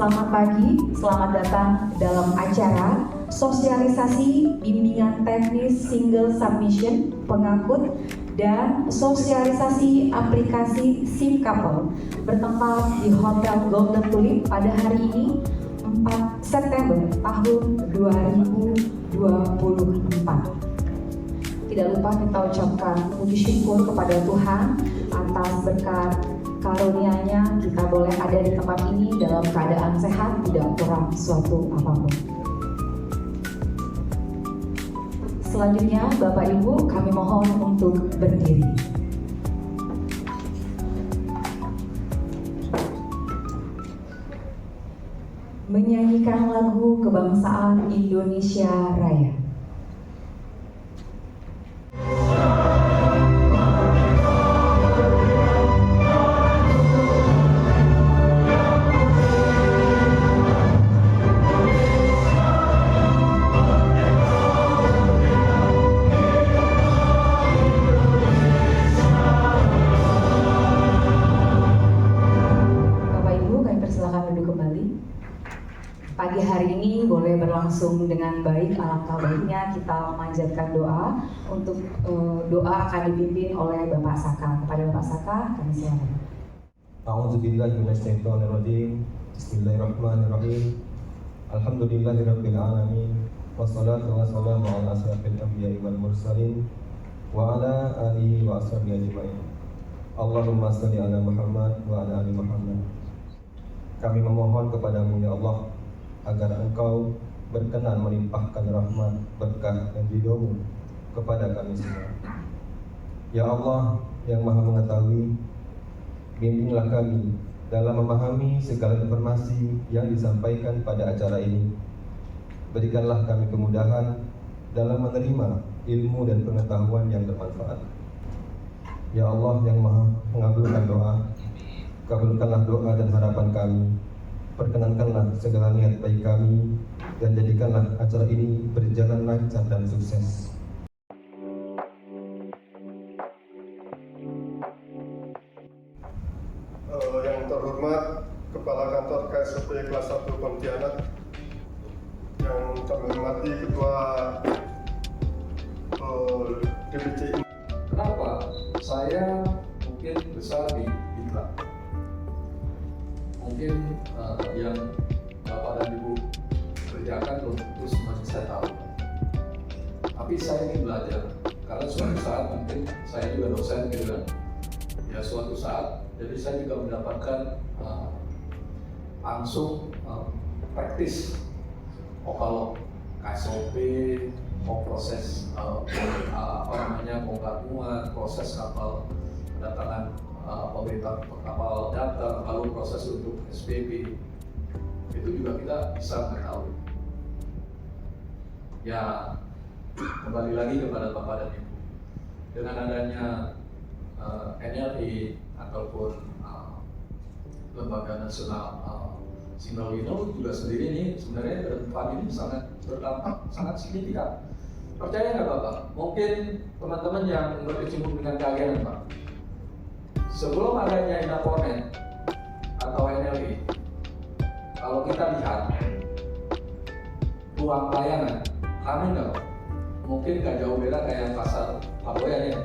Selamat pagi, selamat datang dalam acara sosialisasi bimbingan teknis single submission pengangkut dan sosialisasi aplikasi SIM Couple bertempat di Hotel Golden Tulip pada hari ini 4 September tahun 2024. Tidak lupa kita ucapkan puji syukur kepada Tuhan atas berkat karunia-Nya kita boleh ada di tempat ini dalam keadaan sehat, tidak kurang suatu apapun. Selanjutnya, Bapak Ibu, kami mohon untuk berdiri. Menyanyikan lagu kebangsaan Indonesia Raya. Pagi hari ini boleh berlangsung dengan baik, alangkah baiknya kita memanjatkan doa untuk doa akan dipimpin oleh Bapak Saka. Kepada Bapak Saka, kami silakan. A'udzubillahi minasyaitonirrajim. Bismillahirrahmanirrahim. Alhamdulillahirabbil alamin. Wassalatu wassalamu ala asyrafil anbiya'i wal mursalin wa ala alihi wa ashabihi ajmain. Allahumma shalli ala Muhammad wa ala ali Muhammad. Kami memohon kepadamu ya Allah agar Engkau berkenan melimpahkan rahmat, berkah dan ridho-Mu kepada kami semua. Ya Allah yang Maha Mengetahui, bimbinglah kami dalam memahami segala informasi yang disampaikan pada acara ini. Berikanlah kami kemudahan dalam menerima ilmu dan pengetahuan yang bermanfaat. Ya Allah yang Maha mengabulkan doa, kabulkanlah doa dan harapan kami. Perkenankanlah segala niat baik kami dan jadikanlah acara ini berjalan lancar dan sukses. Yang terhormat Kepala Kantor KSOP Kelas 1 Pontianak, yang kami hormati Ketua DPC. Kenapa saya mungkin besar di Iklan? Mungkin yang Bapak dan Ibu kerjakan belum tentu masih saya tahu. Tapi saya ingin belajar, karena suatu saat mungkin saya juga dosen gitu kan. Ya suatu saat, jadi saya juga mendapatkan langsung praktis. Kalau KSOP mau proses bongkar muat, proses kapal kedatangan pemerintah kapal datang, lalu proses untuk SPB, itu juga kita bisa mengetahui. Ya, kembali lagi kepada Bapak dan Ibu, dengan adanya NLI ataupun Lembaga Nasional Single Window juga sendiri ini sebenarnya ke depan ini sangat berdampak, sangat signifikan. Percaya nggak Bapak? Mungkin teman-teman yang berkecimpung dengan keagenan Pak, sebelum adanya Inaponet atau NLI, kalau kita lihat ruang pelayanan, kami nggak, mungkin nggak jauh beda kayak pasar Laboyan ya,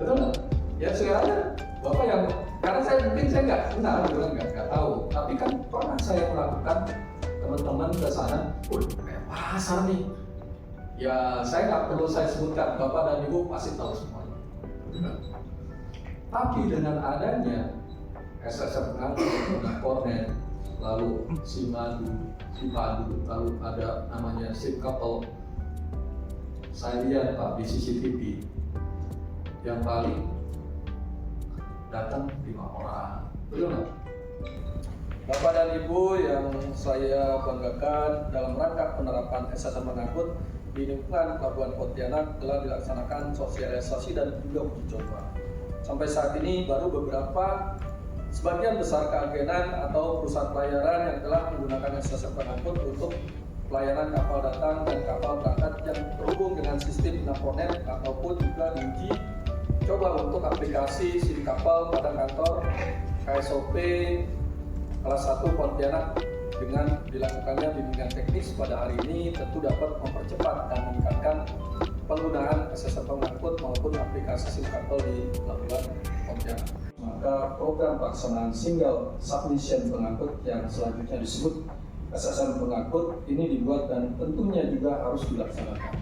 betul nggak? Ya sekarang Bapak yang, karena saya mungkin saya nggak kenal, nggak tahu, tapi kan pernah saya melakukan teman-teman ke sana, kayak pasar nih. Ya saya nggak perlu saya sebutkan, Bapak dan Ibu pasti tahu semuanya. Tapi dengan adanya SSM Kornet, lalu Simadu, lalu ada namanya SIM Couple, saya lihat Pak di CCTV yang paling datang 5 orang, betul nggak? Bapak dan Ibu yang saya banggakan, dalam rangka penerapan SSM mengangkut di lingkungan Pelabuhan Pontianak telah dilaksanakan sosialisasi dan juga uji coba. Sampai saat ini baru beberapa sebagian besar keagenan atau perusahaan pelayaran yang telah menggunakan SSM pengangkut untuk pelayanan kapal datang dan kapal berangkat yang terhubung dengan sistem Inaponet ataupun juga diuji coba untuk aplikasi SIM Couple pada kantor KSOP kelas 1 Pontianak dengan dilakukannya bimbingan teknis pada hari ini tentu dapat mempercepat dan meningkatkan penggunaan SSN pengangkut maupun aplikasi SIM Couple di pelabuhan Pontianak. Maka program pelaksanaan single submission pengangkut yang selanjutnya disebut SSN pengangkut ini dibuat dan tentunya juga harus dilaksanakan.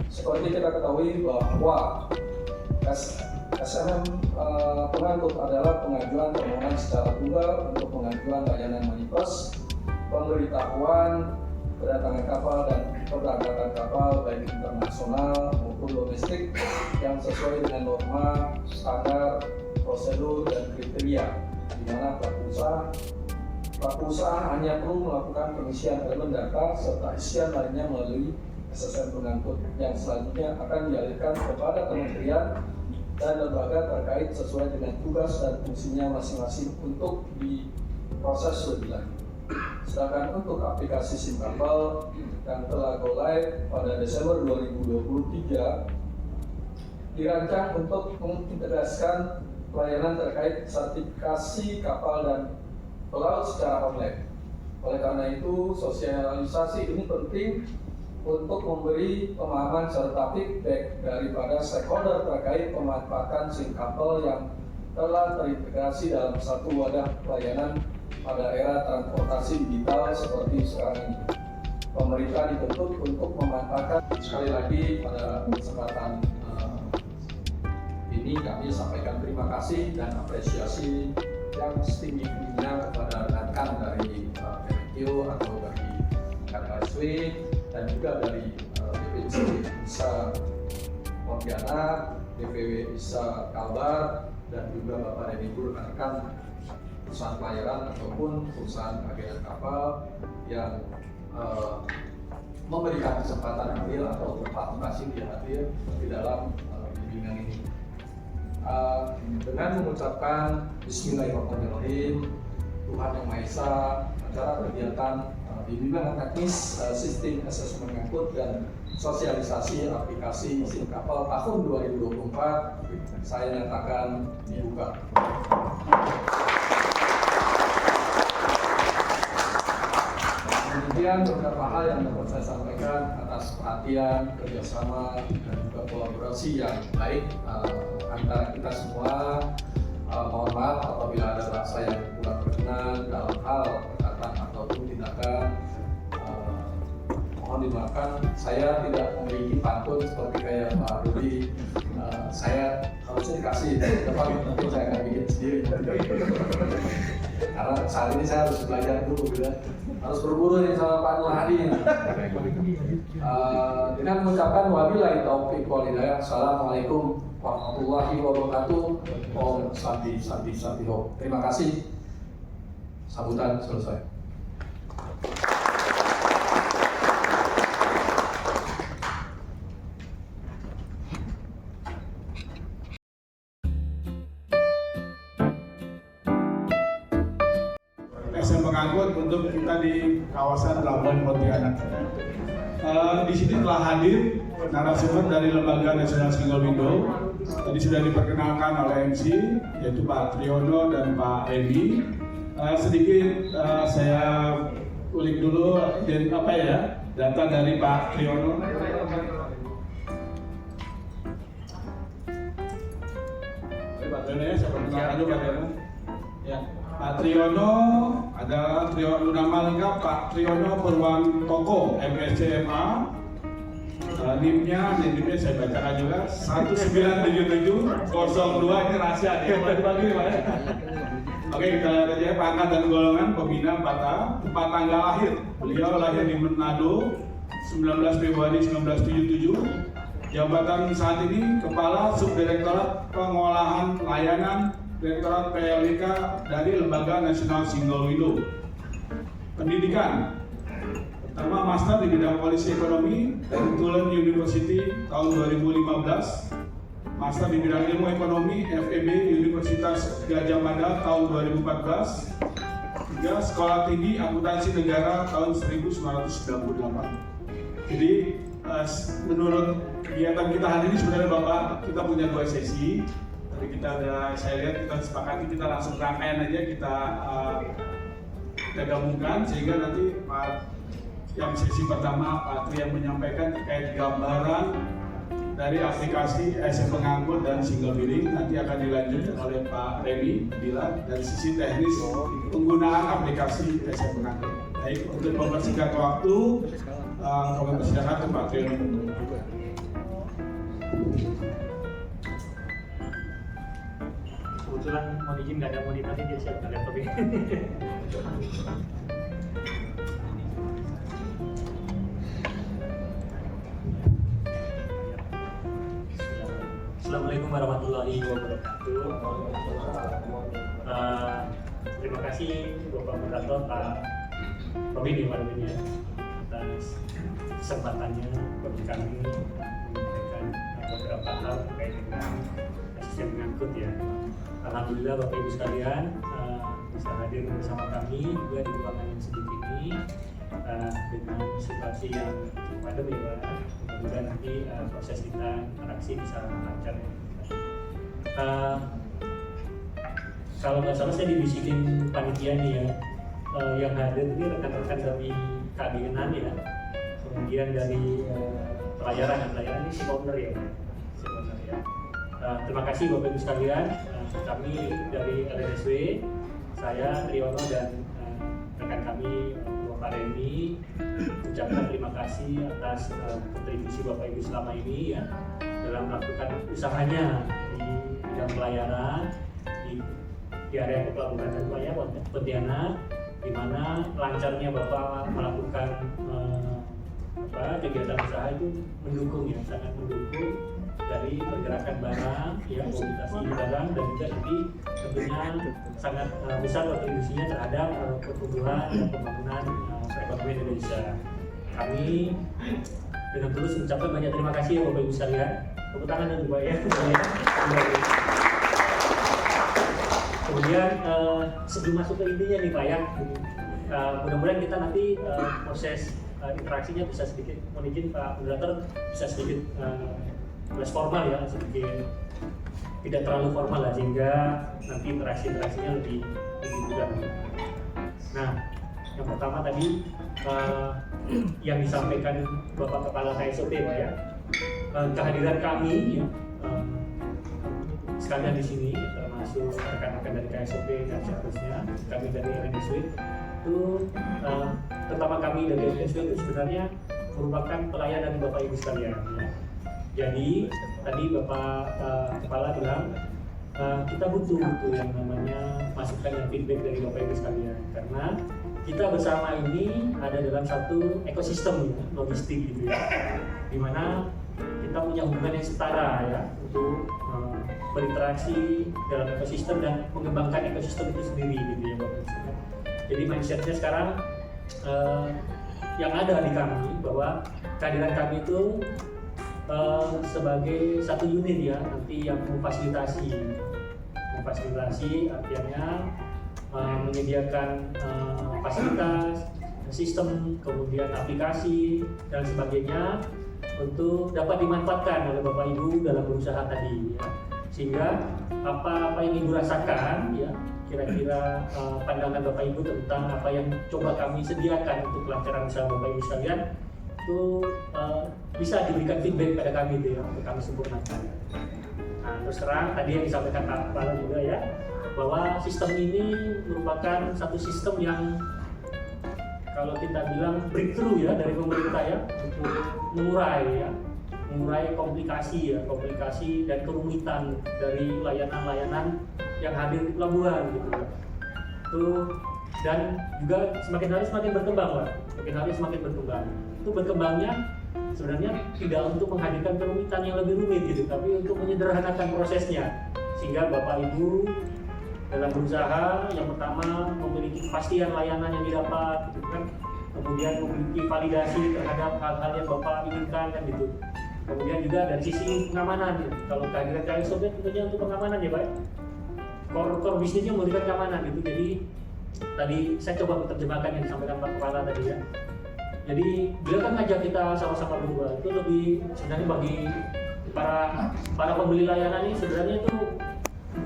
Seperti kita ketahui bahwa SNM pengangkut adalah pengajuan permohonan secara tunggal untuk pengajuan layanan manifest, pemberitahuan kedatangan kapal dan keberangkatan kapal baik internasional maupun domestik yang sesuai dengan norma, standar, prosedur dan kriteria, di mana pelaku usaha hanya perlu melakukan pengisian elemen data serta isian lainnya melalui SSN pengangkut yang selanjutnya akan dialihkan kepada kementerian dan lembaga terkait sesuai dengan tugas dan fungsinya masing-masing untuk diproses lebih lanjut. Sedangkan untuk aplikasi SIM Couple yang telah go live pada Desember 2023 dirancang untuk mengintegrasikan pelayanan terkait sertifikasi kapal dan pelaut secara online. Oleh karena itu, sosialisasi ini penting untuk memberi pemahaman serta feedback daripada stakeholder terkait pemanfaatan SIM Couple yang telah terintegrasi dalam satu wadah pelayanan pada era transportasi digital seperti sekarang ini. Pemerintah dituntut untuk memanfaatkan. Sekali lagi pada kesempatan ini kami sampaikan terima kasih dan apresiasi yang setinggi-tingginya kepada rekan dari PMQ atau dari KKSW dan juga dari DPC ISA Pontianak, DPW ISA Kalbar, dan juga Bapak dan Ibu rekan-rekan perusahaan pelayaran ataupun perusahaan agen kapal yang memberikan kesempatan hadir atau berpartisipasi hadir di dalam bimbingan ini. Dengan mengucapkan Bismillahirrahmanirrahim, Tuhan Yang Maha Esa, acara kegiatan bimbingan teknis sistem SSN pengangkut dan sosialisasi aplikasi SIM Couple tahun 2024 saya nyatakan dibuka. Kemudian beberapa hal yang dapat saya sampaikan atas perhatian, kerjasama, dan juga kolaborasi yang baik antara kita semua. Mohon maaf apabila ada bahasa yang kurang berkenan dalam hal perkataan ataupun tindakan. Mohon dimaafkan, saya tidak memiliki pantun seperti kayak Pak Rudi. Saya harusnya dikasih depan, tapi saya akan bikin sendiri. Karena saat ini saya harus belajar dulu, harus berburu nih sama Pak Nur Hadi. Dengan mengucapkan wabillahi taufiq wal hidayah. Assalamualaikum warahmatullahi wabarakatuh. Om Santi Santi Santi Ho. Terima kasih. Sambutan selesai. SSN pengangkut untuk kita di kawasan Pelabuhan Pontianak. Di sini telah hadir narasumber dari Lembaga Nasional Single Window. Tadi sudah diperkenalkan oleh MC, yaitu Pak Triyono dan Pak Edi. Sedikit saya ulik dulu data dari Pak Triyono. Pak Triyono ya, saya perkenalkan dulu Pak Triyono. Ya. Pak Triyono adalah nama lengkap Pak Triyono Purwantoko, MSCMA. NIM-nya saya bacakan juga 197702, ini rahasia ya, bagi-bagi Pak ya. Oke, kita lihat aja pangkat dan golongan pembina 4A, tempat tanggal lahir. Beliau lahir di Manado 19 Februari 1977. Jabatan saat ini Kepala Subdirektorat Pengolahan Layanan Direktorat PLIK dari Lembaga Nasional Single Window. Pendidikan pertama Master di bidang Polisi Ekonomi dari Tulane University tahun 2015, Master di bidang Ilmu Ekonomi FEB Universitas Gadjah Mada tahun 2014, juga Sekolah Tinggi Akuntansi Negara tahun 1998. Jadi menurut kegiatan kita hari ini sebenarnya Bapak, kita punya 2 sesi. Tadi kita ada, saya lihat kita sepakati kita langsung rangkaian aja, kita kita gabungkan sehingga nanti yang sesi pertama Pak Tri yang menyampaikan terkait gambaran dari aplikasi SM Pengangkut dan single billing, nanti akan dilanjut oleh Pak Remi bila dari sisi teknis penggunaan aplikasi SM Pengangkut. Baik, untuk mempersingkat waktu, kami persilakan ke Pak Tri. Kebetulan mau izin nggak ada monitornya jadi saya nggak laptop ini. Assalamualaikum warahmatullahi wabarakatuh. Terima kasih Bapak Moderator Pak Robi di Walunya atas kesempatannya bagi kami menyampaikan beberapa hal terkait dengan sistem pengangkut ya. Alhamdulillah Bapak Ibu sekalian bisa hadir bersama kami juga di ruangan yang sedikit ini dengan situasi yang padat ya Pak. Mudah-mudahan nanti proses kita interaksi bisa lancar ya. Kalau nggak salah saya dibisikin panitia nih ya, yang hadir ini rekan-rekan dari keadilan ya, kemudian dari pelayaran ini si owner ya Pak. Si owner ya. Terima kasih Bapak Ibu sekalian, kami dari LNSW, saya Triyono dan rekan kami Bapak Remi ucapkan terima kasih atas kontribusi Bapak Ibu selama ini ya dalam melakukan usahanya di bidang pelayaran di area kepelabuhan dan pelayaran Pontianak, di mana lancarnya Bapak melakukan kegiatan usaha itu mendukung ya, sangat mendukung dari pergerakan barang, ya mobilitasi barang dan juga ini tentunya sangat besar kontribusinya terhadap pertumbuhan dan pembangunan perekonomian Indonesia. Kami dengan tulus mengucapkan banyak terima kasih ya Bapak Ibu sekalian. Tepuk tangan dan Bapak ya. Kemudian sebelum masuk ke intinya nih Pak ya, mudah-mudahan kita nanti proses interaksinya bisa sedikit, mohon izin Pak Moderator bisa sedikit less formal ya, sedikit tidak terlalu formal lah sehingga nanti interaksinya lebih mudah. Nah, yang pertama tadi yang disampaikan Bapak Kepala KSOP Pak ya, kehadiran kami ya, sekalian di sini termasuk rekan-rekan dari KSOP dan seharusnya kami dari LNSW itu terutama kami dari LNSW itu sebenarnya merupakan pelayanan Bapak Ibu sekalian ya. Jadi tadi Bapak Kepala bilang kita butuh yang namanya masukan dan feedback dari Bapak Ibu sekalian karena kita bersama ini ada dalam satu ekosistem ya, logistik gitu ya, dimana kita punya hubungan yang setara ya untuk berinteraksi dalam ekosistem dan mengembangkan ekosistem itu sendiri gitu ya Bapak Ibu. Jadi mindsetnya sekarang yang ada di kami bahwa kehadiran kami itu sebagai satu unit ya nanti yang memfasilitasi artinya menyediakan fasilitas, sistem, kemudian aplikasi dan sebagainya untuk dapat dimanfaatkan oleh Bapak Ibu dalam berusaha tadi ya. Sehingga apa yang Ibu rasakan ya kira-kira pandangan Bapak Ibu tentang apa yang coba kami sediakan untuk kelancaran usaha Bapak Ibu sekalian itu bisa diberikan feedback pada kami itu ya, untuk kami sempurnakan. Nah, terus terang tadi yang disampaikan Pak Kepala juga ya, bahwa sistem ini merupakan satu sistem yang kalau kita bilang breakthrough ya dari pemerintah ya untuk mengurai komplikasi dan kerumitan dari layanan-layanan yang hadir di pelabuhan gitu ya. Dan juga semakin hari semakin berkembang Pak, itu berkembangnya sebenarnya tidak untuk menghadirkan kerumitan yang lebih rumit gitu, tapi untuk menyederhanakan prosesnya sehingga Bapak Ibu dalam berusaha yang pertama memiliki kepastian layanan yang didapat gitu kan, kemudian memiliki validasi terhadap hal-hal yang Bapak inginkan kan gitu. Kemudian juga dari sisi pengamanan gitu. Kalau kehadiran KSOP tentunya untuk pengamanan ya Pak, core bisnisnya memberikan keamanan gitu. Jadi tadi saya coba menerjemahkan yang disampaikan Pak Kepala tadi ya. Jadi beliau kan ngajak kita sama-sama berubah, itu lebih sebenarnya bagi para pembeli layanan ini sebenarnya itu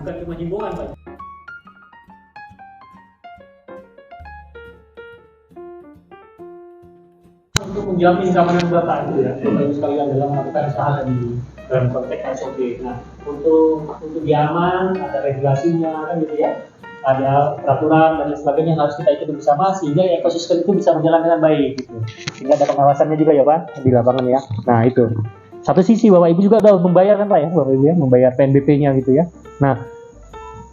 bukan cuma himbauan Pak. untuk menjamin keamanan Bapak itu ya, Bapak Ibu sekalian dalam melakukan usaha di dalam konteks SOP. Nah, untuk dia aman, ada regulasinya kan gitu ya, ada peraturan dan lain sebagainya yang harus kita ikuti bersama sehingga ekosistem itu bisa berjalan dengan baik gitu. Sehingga ada pengawasannya juga ya Pak di lapangan ya. Nah itu. Satu sisi Bapak Ibu juga udah membayar kan Pak ya, Bapak Ibu ya, membayar PNBP-nya gitu ya. Nah,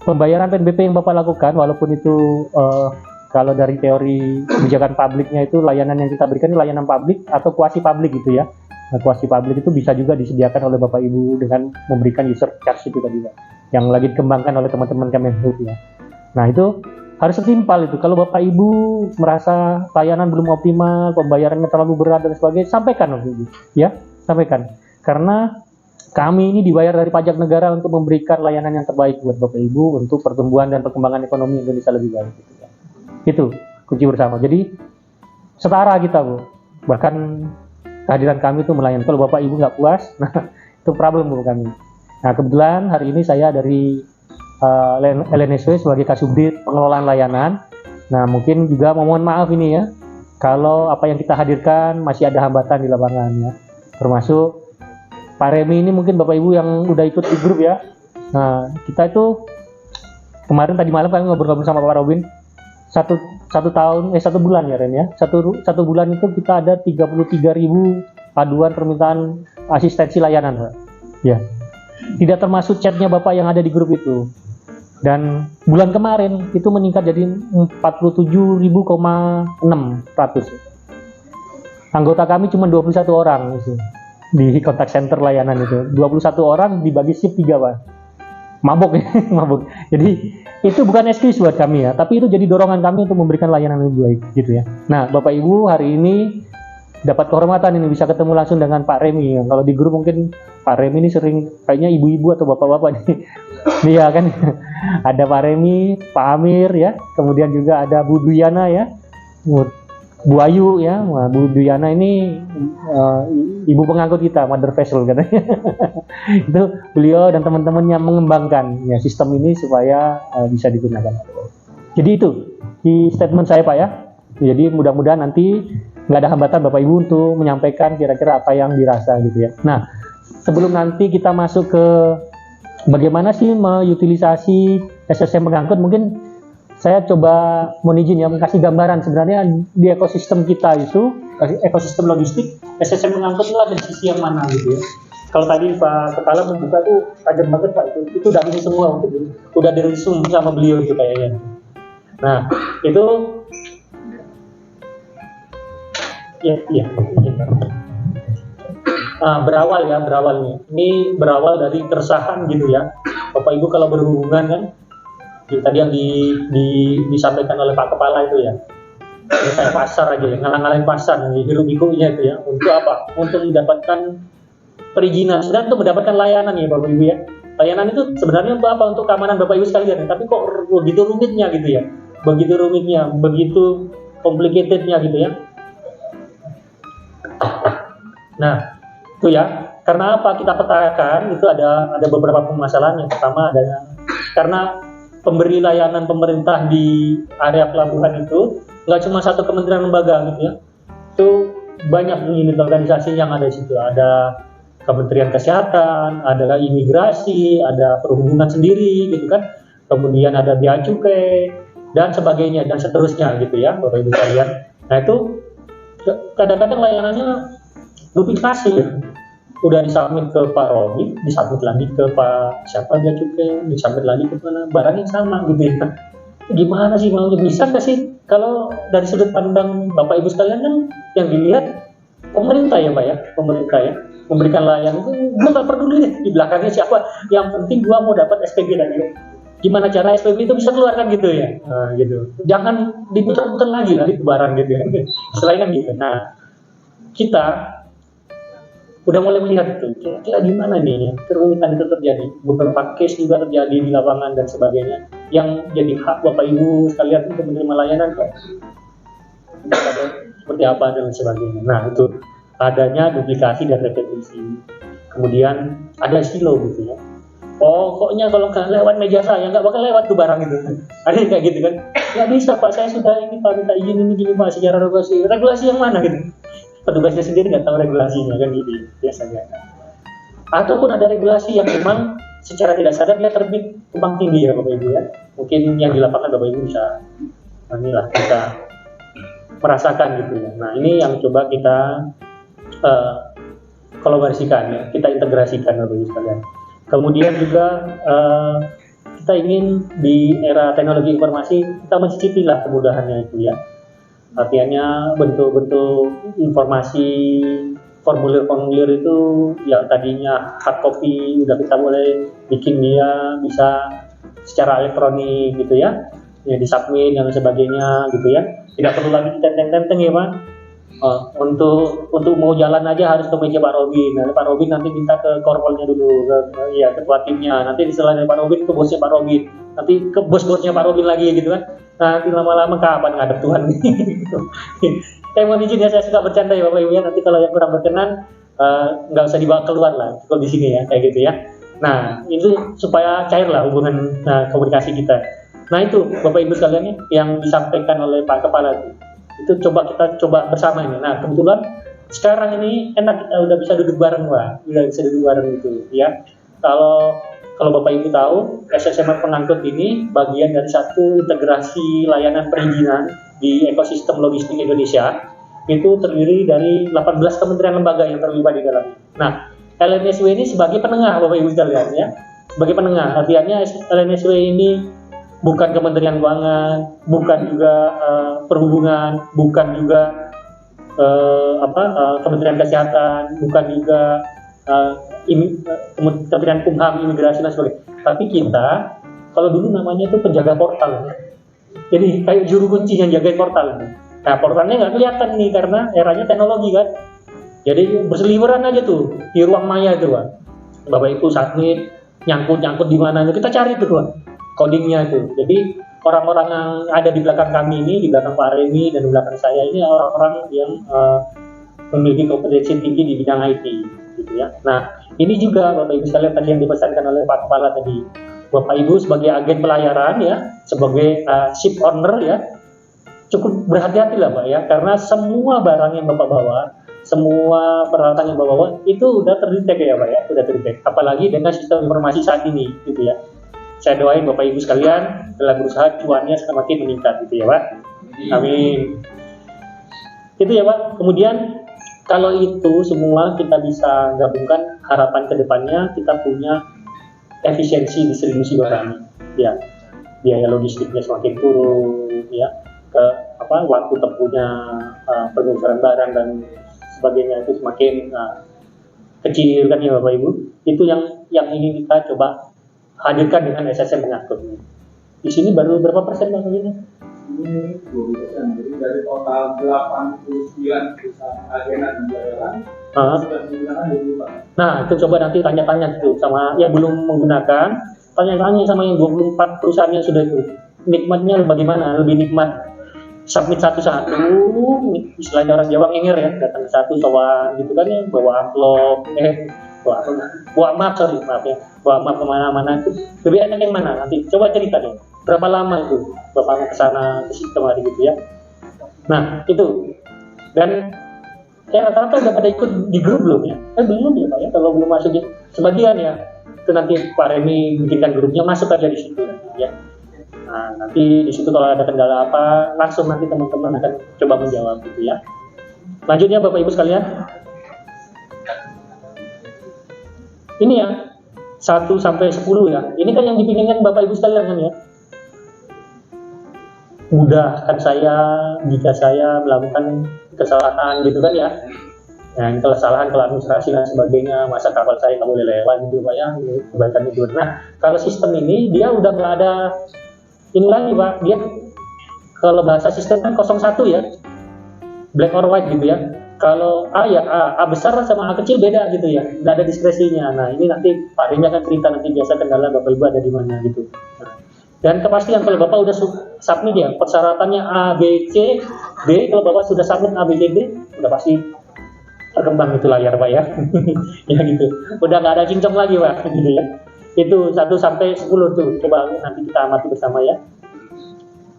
pembayaran PNBP yang Bapak lakukan walaupun itu kalau dari teori kebijakan publiknya itu layanan yang kita berikan itu layanan publik atau kuasi publik gitu ya. Nah, kuasi publik itu bisa juga disediakan oleh Bapak Ibu dengan memberikan user charge itu tadi Pak, yang lagi dikembangkan oleh teman-teman Kemenhub ya. Nah itu harus setimpal itu. Kalau Bapak Ibu merasa layanan belum optimal, pembayarannya terlalu berat dan sebagainya, sampaikan Bapak Ibu ya, sampaikan. Karena kami ini dibayar dari pajak negara untuk memberikan layanan yang terbaik buat Bapak Ibu untuk pertumbuhan dan perkembangan ekonomi Indonesia lebih baik gitu ya. Itu kunci bersama. Jadi setara kita Bu. Bahkan kehadiran kami itu melayani. Kalau Bapak Ibu nggak puas, nah itu problem buat kami. Nah kebetulan hari ini saya dari LNSW sebagai Kasubdit pengelolaan layanan. Nah mungkin juga mohon maaf ini ya, kalau apa yang kita hadirkan masih ada hambatan di lapangan ya. Termasuk Pak Remi ini mungkin Bapak Ibu yang udah ikut di grup ya. Nah kita itu kemarin tadi malam kami ngobrol sama Pak Robin. Satu bulan ya Ren ya. Satu bulan itu kita ada 33.000 aduan permintaan asistensi layanan Pak. Ya. Tidak termasuk chatnya Bapak yang ada di grup itu. Dan bulan kemarin itu meningkat jadi 47.600. Anggota kami cuma 21 orang itu di kontak center layanan itu. 21 orang dibagi shift 3 Pak. Mabok ya, mabok. Jadi itu bukan excuse buat kami ya, tapi itu jadi dorongan kami untuk memberikan layanan lebih baik gitu ya. Nah, Bapak Ibu hari ini dapat kehormatan ini bisa ketemu langsung dengan Pak Remi. Kalau di grup mungkin Pak Remi ini sering kayaknya ibu-ibu atau bapak-bapak nih. Iya kan. Ada Pak Remi, Pak Amir ya, kemudian juga ada Bu Duyana ya. Bu Ayu ya, Bu Duyana ini ibu pengangkut kita, mother vessel katanya. Itu beliau dan teman-temannya mengembangkan ya sistem ini supaya bisa digunakan. Jadi itu di statement saya Pak ya. Jadi mudah-mudahan nanti nggak ada hambatan Bapak Ibu untuk menyampaikan kira-kira apa yang dirasa gitu ya. Nah sebelum nanti kita masuk ke bagaimana sih mengutilisasi SSM pengangkut, mungkin saya coba mohon izin ya kasih gambaran sebenarnya di ekosistem kita itu, ekosistem logistik, SSM pengangkut itu ada di sisi yang mana gitu ya. Kalau tadi Pak Kepala membuka tuh tajam banget Pak, itu udah ini semua udah diresum sama beliau itu kayaknya. Nah itu ya. Berawal nih. Ini berawal dari keresahan gitu ya. Bapak Ibu kalau berhubungan kan, tadi yang disampaikan oleh Pak Kepala itu ya. Ini kayak pasar aja ya, ngalang-ngalain pasar, hiruk-pikuknya itu ya. Untuk apa? Untuk mendapatkan perizinan dan untuk mendapatkan layanan ya Bapak Ibu ya. Layanan itu sebenarnya untuk apa? Untuk keamanan Bapak Ibu sekalian. Tapi kok begitu rumitnya gitu ya. Begitu complicatednya gitu ya. Nah, itu ya. Karena apa kita petakan itu ada beberapa permasalahan. Yang pertama adalah karena pemberi layanan pemerintah di area pelabuhan itu nggak cuma satu kementerian lembaga gitu ya. Itu banyak unit organisasi yang ada di situ. Ada Kementerian Kesehatan, ada imigrasi, ada perhubungan sendiri gitu kan. Kemudian ada bea cukai dan sebagainya dan seterusnya gitu ya Bapak Ibu sekalian. Nah itu kadang-kadang layanannya duplikasi ya. Udah disubmit ke Pak Robi, disubmit lagi ke Pak siapa bea cukai, disubmit lagi ke mana, barangnya sama gitu ya. Gimana sih mau bisa nggak sih kalau dari sudut pandang Bapak Ibu sekalian kan yang dilihat pemerintah ya Pak ya, pemerintah ya memberikan layanan itu gue nggak peduli deh di belakangnya siapa, yang penting gue mau dapat SPG tadi. Gimana cara SPG itu bisa keluar kan gitu ya, gitu. Jangan diputar-putar lagi lah itu barang gitu ya. Selain kan gitu. Nah kita udah mulai melihat itu kira-kira gimana nih kerumitan itu terjadi, beberapa case juga terjadi di lapangan dan sebagainya yang jadi hak Bapak Ibu sekalian untuk menerima layanan kok seperti apa dan sebagainya. Nah itu adanya duplikasi dan repetisi, kemudian ada silo gitu ya. Pokoknya kalau nggak lewat meja saya nggak bakal lewat tuh barang itu. Ada yang kayak gitu kan? Nggak bisa Pak, saya sudah ini Pak minta izin ini gini Pak secara regulasi yang mana gitu? petugasnya sendiri nggak tahu regulasinya kan gitu biasanya. Ataupun ada regulasi yang memang secara tidak sadar dia terbit tumpang tinggi ya Bapak Ibu ya. Mungkin yang di lapangan Bapak Ibu bisa merasakan gitu ya. Nah ini yang coba kita kolaborasikan ya, kita integrasikan Bapak Ibu sekalian. Kemudian juga kita ingin di era teknologi informasi kita mencicipi lah kemudahannya itu ya. Artinya bentuk-bentuk informasi formulir-formulir itu yang tadinya hard copy udah kita boleh bikin dia bisa secara elektronik gitu ya, disubmit dan sebagainya gitu ya. Tidak perlu lagi tenteng-tenteng ya Pak. Untuk mau jalan aja harus ke meja Pak Robin. Nanti Pak Robin nanti minta ke korpolnya dulu, ke ketua timnya. Nanti setelah dari Pak Robin ke bosnya Pak Robin. Nanti ke bos-bosnya Pak Robin lagi gitu kan. Nanti lama-lama kapan ngadep Tuhan gitu. Saya mau izin ya, saya suka bercanda ya Bapak Ibu ya. Nanti kalau yang kurang berkenan nggak usah dibawa keluar lah kalau di sini ya kayak gitu ya. Nah itu supaya cair lah hubungan komunikasi kita. Nah itu Bapak Ibu sekalian yang disampaikan oleh Pak Kepala itu kita coba bersama ini. Nah kebetulan sekarang ini enak kita udah bisa duduk bareng Pak, udah bisa duduk bareng gitu ya. Kalau Bapak Ibu tahu SSM Pengangkut ini bagian dari satu integrasi layanan perizinan di ekosistem logistik Indonesia. Itu terdiri dari 18 kementerian lembaga yang terlibat di dalamnya. Nah LNSW ini sebagai penengah Bapak Ibu sekalian ya, sebagai penengah. Artinya LNSW ini bukan Kementerian Keuangan, bukan juga Perhubungan, bukan juga Kementerian Kesehatan, bukan juga Kementerian Kumham, Imigrasi dan sebagainya. Tapi kita, kalau dulu namanya itu penjaga portal. Jadi kayak juru kunci yang jagain portal. Nah portalnya nggak kelihatan nih karena eranya teknologi kan. Jadi berseliweran aja tuh di ruang maya itu Pak. Bapak Ibu submit, nyangkut di mana, kita cari tuh Pak. Codingnya itu. Jadi orang-orang yang ada di belakang kami ini, di belakang Pak Remi dan di belakang saya ini orang-orang yang memiliki kompetensi tinggi di bidang IT, gitu ya. Nah, ini juga Bapak Ibu sekalian tadi yang dipesankan oleh Pak Kepala tadi. Bapak Ibu sebagai agen pelayaran ya, sebagai ship owner ya, cukup berhati-hati lah Pak ya, karena semua barang yang Bapak bawa, semua peralatan yang Bapak bawa itu udah terdetek ya Pak ya, udah terdetek. Apalagi dengan sistem informasi saat ini, gitu ya. Saya doain Bapak Ibu sekalian dalam berusaha cuannya semakin meningkat gitu ya Pak. Amin. Itu ya Pak. Kemudian kalau itu semua kita bisa gabungkan, harapan kedepannya kita punya efisiensi distribusi barang. Ya, biaya logistiknya semakin turun, ya, waktu tempuhnya pengurusan barang dan sebagainya itu semakin kecil kan ya Bapak Ibu. Itu yang ingin kita coba hadirkan dengan SSM Pengangkut. Di sini baru berapa persen Bang ini? Ini 20%. Jadi dari total 89 perusahaan agenan pembayaran sudah menggunakan 24. Nah, itu coba nanti tanya-tanya gitu sama yang belum menggunakan, tanya-tanya sama yang 24 perusahaan yang sudah itu. Nikmatnya bagaimana? Lebih nikmat submit satu-satu, istilahnya orang Jawa ngenger ya, datang satu soal gitu kan ya, bawa amplop, bawa map kemana-mana itu lebih enak yang mana? Nanti coba cerita deh, berapa lama itu Bapak kesana ke situ kemari gitu ya. Nah itu, dan rata-rata udah pada ikut di grup belum ya? Belum ya Pak ya, kalau belum masuk ya sebagian ya, itu nanti Pak Remi bikinkan grupnya, masuk aja di situ ya. Nah nanti di situ kalau ada kendala apa, langsung nanti teman-teman akan coba menjawab gitu ya. Lanjutnya Bapak Ibu sekalian, ini ya 1 sampai 10 ya. Ini kan yang dipinginkan Bapak Ibu sekalian kan ya. Mudahkan saya jika saya melakukan kesalahan gitu kan ya. Nah, ini kesalahan kalau administrasi dan sebagainya, masa kapal saya nggak boleh lewat gitu Pak ya, kebaikan itu. Nah, kalau sistem ini dia udah nggak ada ini lagi Pak. Dia kalau bahasa sistem kan 01 ya, black or white gitu ya. Kalau A ya A besar sama A kecil beda gitu ya, nggak ada diskresinya. Nah ini nanti Pak Remi akan cerita nanti biasa kendala Bapak Ibu ada di mana gitu. Nah, dan kepastian kalau Bapak udah submit ya, persyaratannya A, B, C, D, kalau Bapak sudah submit A, B, C, D, udah pasti berkembang itu layar Pak ya. Ya gitu, udah nggak ada cincong lagi Pak gitu ya. Itu 1 sampai 10 tuh, coba nanti kita amati bersama ya.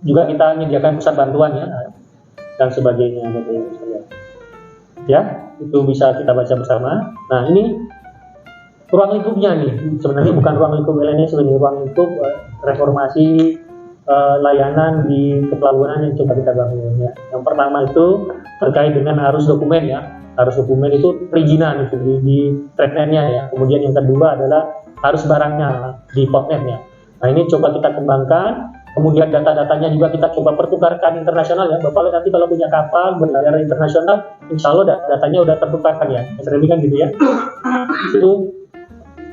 Juga kita menyediakan pusat bantuan ya dan sebagainya Bapak Ibu sekalian. ya, itu bisa kita baca bersama. Nah, ini ruang lingkupnya nih, sebenarnya bukan ruang lingkup LNS, sebenarnya ruang lingkup reformasi layanan di kepelabuhanan yang coba kita bangun ya. Yang pertama itu terkait dengan arus dokumen ya. Arus dokumen itu perizinan itu di TradeNet-nya ya. Kemudian yang kedua adalah arus barangnya di PORTNet-nya. Nah, ini coba kita kembangkan. Kemudian data-datanya juga kita coba pertukarkan internasional ya. Bapak nanti kalau punya kapal berlayar internasional, insya Allah datanya udah tertukarkan ya. SRB kan gitu ya. Itu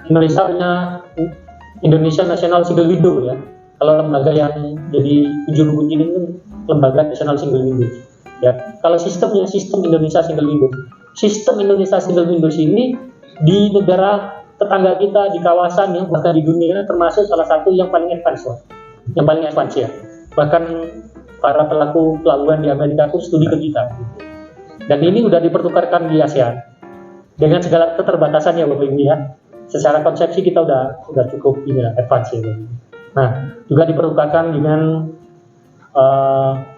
Indonesia punya Indonesia National Single Window ya. Kalau lembaga yang jadi ujung kunci ini lembaga National Single Window ya. Kalau sistemnya sistem Indonesia Single Window. Sistem Indonesia Single Window ini di negara tetangga kita di kawasan yang bahkan di dunia termasuk salah satu yang paling advance ya. Bahkan para pelaku pelabuhan di Amerika itu studi ke kita. Dan ini udah dipertukarkan di ASEAN dengan segala keterbatasannya Bapak Ibu ya. Secara konsepsi kita udah cukup ini lah, advance ya. Nah, juga dipertukarkan dengan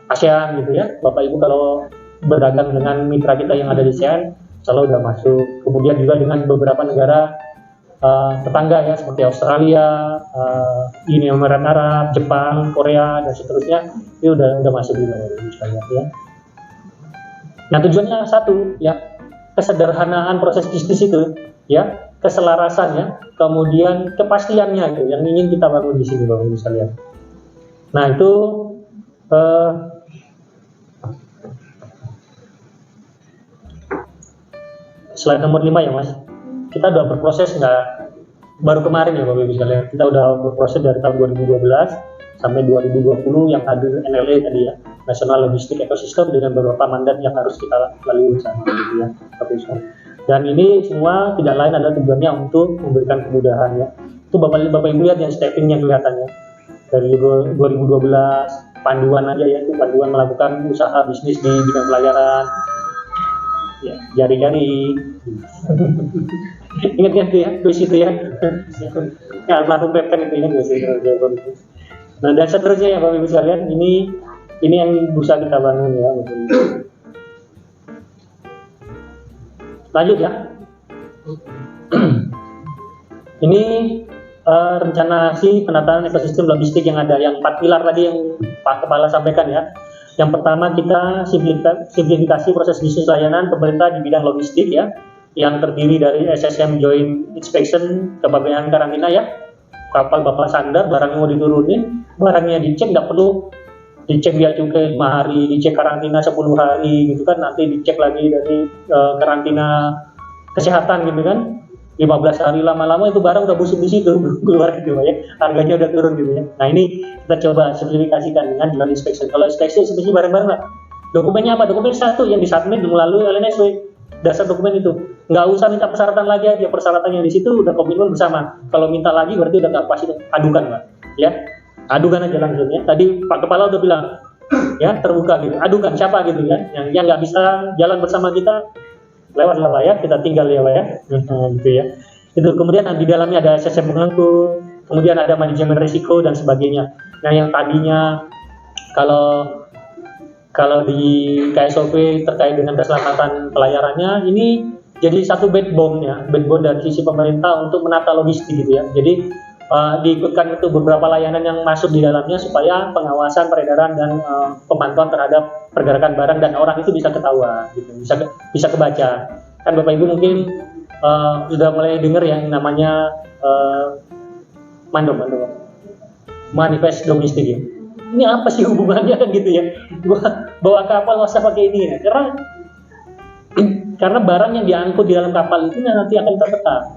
ASEAN gitu ya. Bapak Ibu kalau berdagang dengan mitra kita yang ada di ASEAN, selalu udah masuk. Kemudian juga dengan beberapa negara tetangga ya, seperti Australia, Uni Emirat Arab, Jepang, Korea dan seterusnya, itu udah masuk juga ya. Nah, tujuannya satu ya, kesederhanaan proses bisnis itu ya, keselarasan ya, kemudian kepastiannya itu yang ingin kita bangun di sini Bapak Ibu sekalian. Nah, itu slide nomor 5 ya Mas. Kita udah berproses baru kemarin ya Bapak Ibu sekalian. Kita udah berproses dari tahun 2012 sampai 2020 yang hadir NLE tadi ya, National Logistic Ecosystem, dengan beberapa mandat yang harus kita lalui bersama gitu ya Bapak Ibu sekalian. Dan ini semua tidak lain adalah tujuannya untuk memberikan kemudahan ya. Itu Bapak Ibu lihat yang steppingnya kelihatannya. Dari 2012 panduan aja ya, itu panduan melakukan usaha bisnis di bidang pelayaran. Ya, jari-jari. Ingat kan ya, kuis itu ya. Ya, almarhum Pepten itu ingat nggak sih? Nah, dan seterusnya ya Bapak Ibu sekalian, ini yang berusaha kita bangun ya. Lanjut ya. Ini rencana penataan ekosistem logistik yang ada, yang 4 pilar tadi yang Pak Kepala sampaikan ya. Yang pertama, kita simplifikasi proses bisnis layanan pemerintah di bidang logistik ya, yang terdiri dari SSM Joint Inspection, kepabeanan karantina ya. Kapal bapak sandar, barangnya mau diturunin, barangnya dicek, nggak perlu dicek biaya cukai 5 hari, dicek karantina 10 hari gitu kan, nanti dicek lagi dari karantina kesehatan gitu kan, 15 hari, lama-lama itu barang udah busuk di situ keluar gitu ya, harganya udah turun gitu ya. Nah, ini kita coba simplifikasikan dengan joint inspection. Kalau inspection seperti barang-barang lah, dokumennya apa? Dokumen satu yang disubmit melalui LNSW, dasar dokumen itu, nggak usah minta persyaratan lagi aja, persyaratannya di situ udah komitmen bersama. Kalau minta lagi berarti udah nggak pas, itu adukan Pak ya, adukan aja langsung ya. Tadi Pak Kepala udah bilang ya, terbuka gitu, adukan siapa gitu ya, yang nggak bisa jalan bersama kita lewat lah Pak ya, kita tinggal ya Pak ya, gitu ya. Itu kemudian di dalamnya ada SSM pengangkut, kemudian ada manajemen risiko dan sebagainya. Nah, yang tadinya kalau di KSOP terkait dengan keselamatan pelayarannya, ini jadi satu backbone dari sisi pemerintah untuk menata logistik gitu ya. Jadi diikutkan itu beberapa layanan yang masuk di dalamnya supaya pengawasan peredaran dan pemantauan terhadap pergerakan barang dan orang itu bisa ketahuan gitu, bisa kebaca. Kan Bapak Ibu mungkin sudah mulai dengar yang namanya manifest domestik ya. Ini apa sih hubungannya kan gitu ya? Gua bawa kapal nggak usah pakai ini ya. Karena barang yang diangkut di dalam kapal itu nanti akan tertata.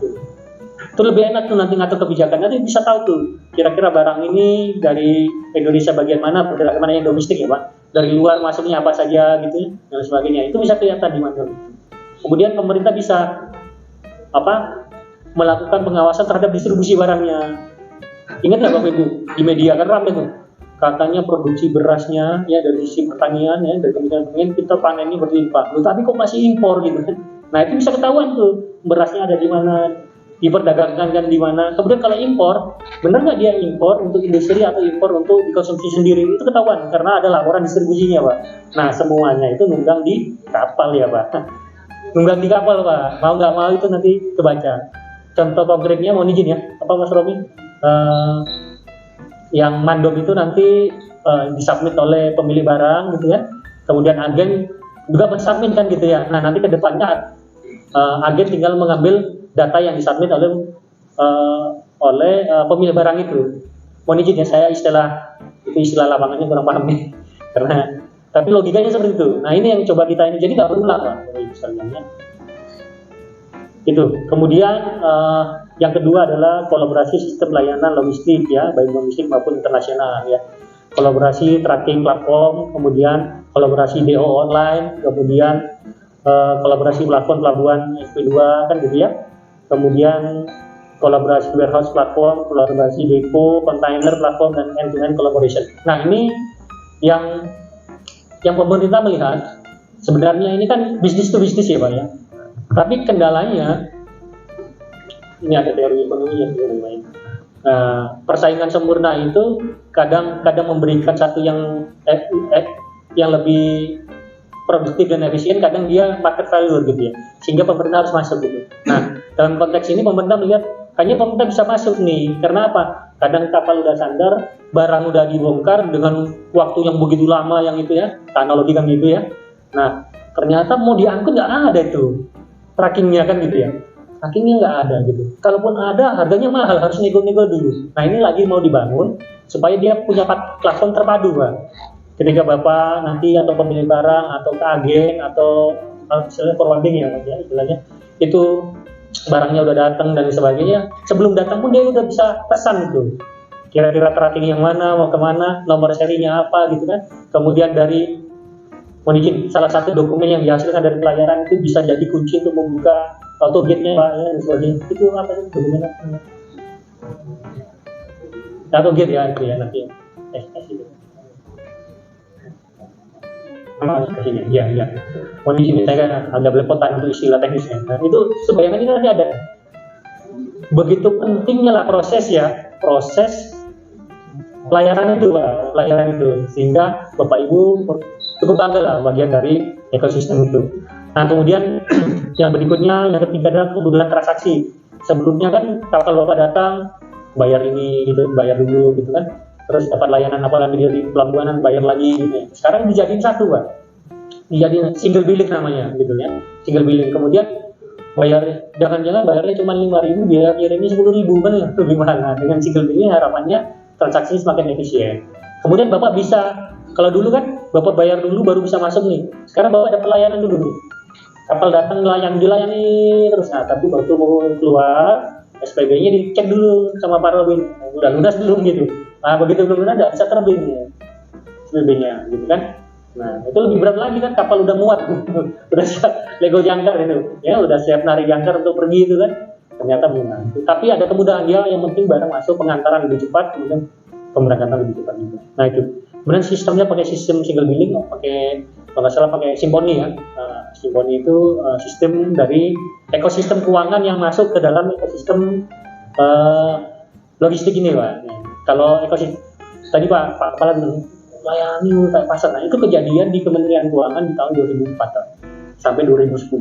Itu lebih enak tuh nanti ngatur kebijakan. Nanti bisa tahu tuh kira-kira barang ini dari Indonesia bagian mana, pergerakan mana yang domestik ya Pak. Dari luar masuknya apa saja gitu dan sebagainya. Itu bisa kelihatan di mana. Kemudian pemerintah bisa melakukan pengawasan terhadap distribusi barangnya. Ingat nggak Bapak Ibu, di media kan ramai tuh, katanya produksi berasnya ya dari sisi pertanian ya, dari Kementerian Pertanian kita panennya berlimpah, tapi kok masih impor gitu kan. Nah, itu bisa ketahuan tuh berasnya ada di mana, diperdagangkan kan di mana. Kemudian kalau impor, benar nggak dia impor untuk industri atau impor untuk dikonsumsi sendiri, itu ketahuan karena ada laporan distribusinya Pak. Nah, semuanya itu nunggang di kapal ya Pak. nunggang di kapal Pak, mau nggak mau itu nanti kebaca. Contoh konkretnya mohon izin ya, apa Mas Romi? Yang mandop itu nanti disubmit oleh pemilik barang gitu ya, kemudian agen juga mensubmit kan gitu ya. Nah nanti ke depannya agen tinggal mengambil data yang disubmit oleh pemilik barang itu. Mohon izin ya, saya istilah lapangannya kurang paham nih, karena tapi logikanya seperti itu. Nah ini yang coba kita ini, jadi nggak berulang Pak, misalnya. Itu. Kemudian yang kedua adalah kolaborasi sistem layanan logistik ya, baik domestik maupun internasional ya. Kolaborasi tracking platform, kemudian kolaborasi DO online, kemudian kolaborasi platform pelabuhan SP2 kan gitu ya. Kemudian kolaborasi warehouse platform, kolaborasi depo, container platform, dan end-to-end collaboration. Nah ini yang pemerintah melihat sebenarnya ini kan bisnis to bisnis ya Pak ya. Tapi kendalanya ini ada teori ekonominya sebenarnya. Persaingan sempurna itu kadang memberikan satu yang lebih produktif dan efisien, kadang dia market failure gitu ya, sehingga pemerintah harus masuk gitu. Nah dalam konteks ini pemerintah melihat hanya pemerintah bisa masuk nih, karena apa? Kadang kapal udah sandar, barang udah dibongkar dengan waktu yang begitu lama yang itu ya, teknologi kan gitu ya. Nah ternyata mau diangkut nggak ada itu trackingnya kan gitu ya. Trackingnya nggak ada gitu. Kalaupun ada, harganya mahal, harus nego-nego dulu. Nah ini lagi mau dibangun supaya dia punya platform terpadu Pak. Ketika Bapak nanti atau pemilik barang atau ke agen atau misalnya forwarding ya Pak ya istilahnya, itu barangnya udah datang dan sebagainya, sebelum datang pun dia udah bisa pesan gitu. Kira-kira tracking yang mana, mau kemana, nomor serinya apa gitu kan. Kemudian dari mungkin salah satu dokumen yang dihasilkan dari pelayaran itu bisa jadi kunci untuk membuka auto gate-nya Pak ya, dan sebagainya. Itu apa sih dokumennya? Auto gate ya itu ya nanti. Itu. Kesini, ya. Mohon izin saya kan agak belepotan untuk istilah teknisnya. Nah, itu sebayangan ini nanti ada. Begitu pentingnya lah proses pelayanan itu Pak, sehingga Bapak Ibu cukup bangga lah bagian dari ekosistem itu. Nah kemudian yang berikutnya, yang ketiga adalah kemudahan transaksi. Sebelumnya kan kalau Bapak datang bayar ini gitu, bayar dulu gitu kan, terus dapat layanan apa lagi di pelabuhanan bayar lagi gitu ya. Sekarang dijadiin satu Pak, dijadiin single billing namanya gitu ya, single billing. Kemudian bayar, jangan-jangan bayarnya cuma 5.000, biar kirimnya 10.000 kan lebih mahal. Nah, dengan single billing harapannya transaksi semakin efisien. Kemudian Bapak bisa, kalau dulu kan Bapak bayar dulu baru bisa masuk nih, sekarang Bapak dapat layanan dulu nih. Kapal datang dilayani terus, nah tapi waktu mau keluar SPB-nya dicek dulu sama Pak Robin, udah lunas belum gitu. Nah begitu belum lunas nggak bisa terbit ya SPB-nya gitu kan. Nah itu lebih berat lagi kan, kapal udah muat udah siap lego jangkar itu ya, udah siap narik jangkar untuk pergi itu kan, ternyata belum. Tapi ada kemudahan dia, yang penting barang masuk, pengantaran lebih cepat, kemudian pemberangkatan lebih cepat juga. Nah itu kemudian sistemnya pakai sistem single billing, pakai kalau nggak salah pakai Simponi ya. Simponi itu sistem dari ekosistem keuangan yang masuk ke dalam ekosistem logistik ini Pak. Nah, kalau ekosistem tadi Pak Kepala layani kayak pasar, nah itu kejadian di Kementerian Keuangan di tahun 2004 sampai 2010.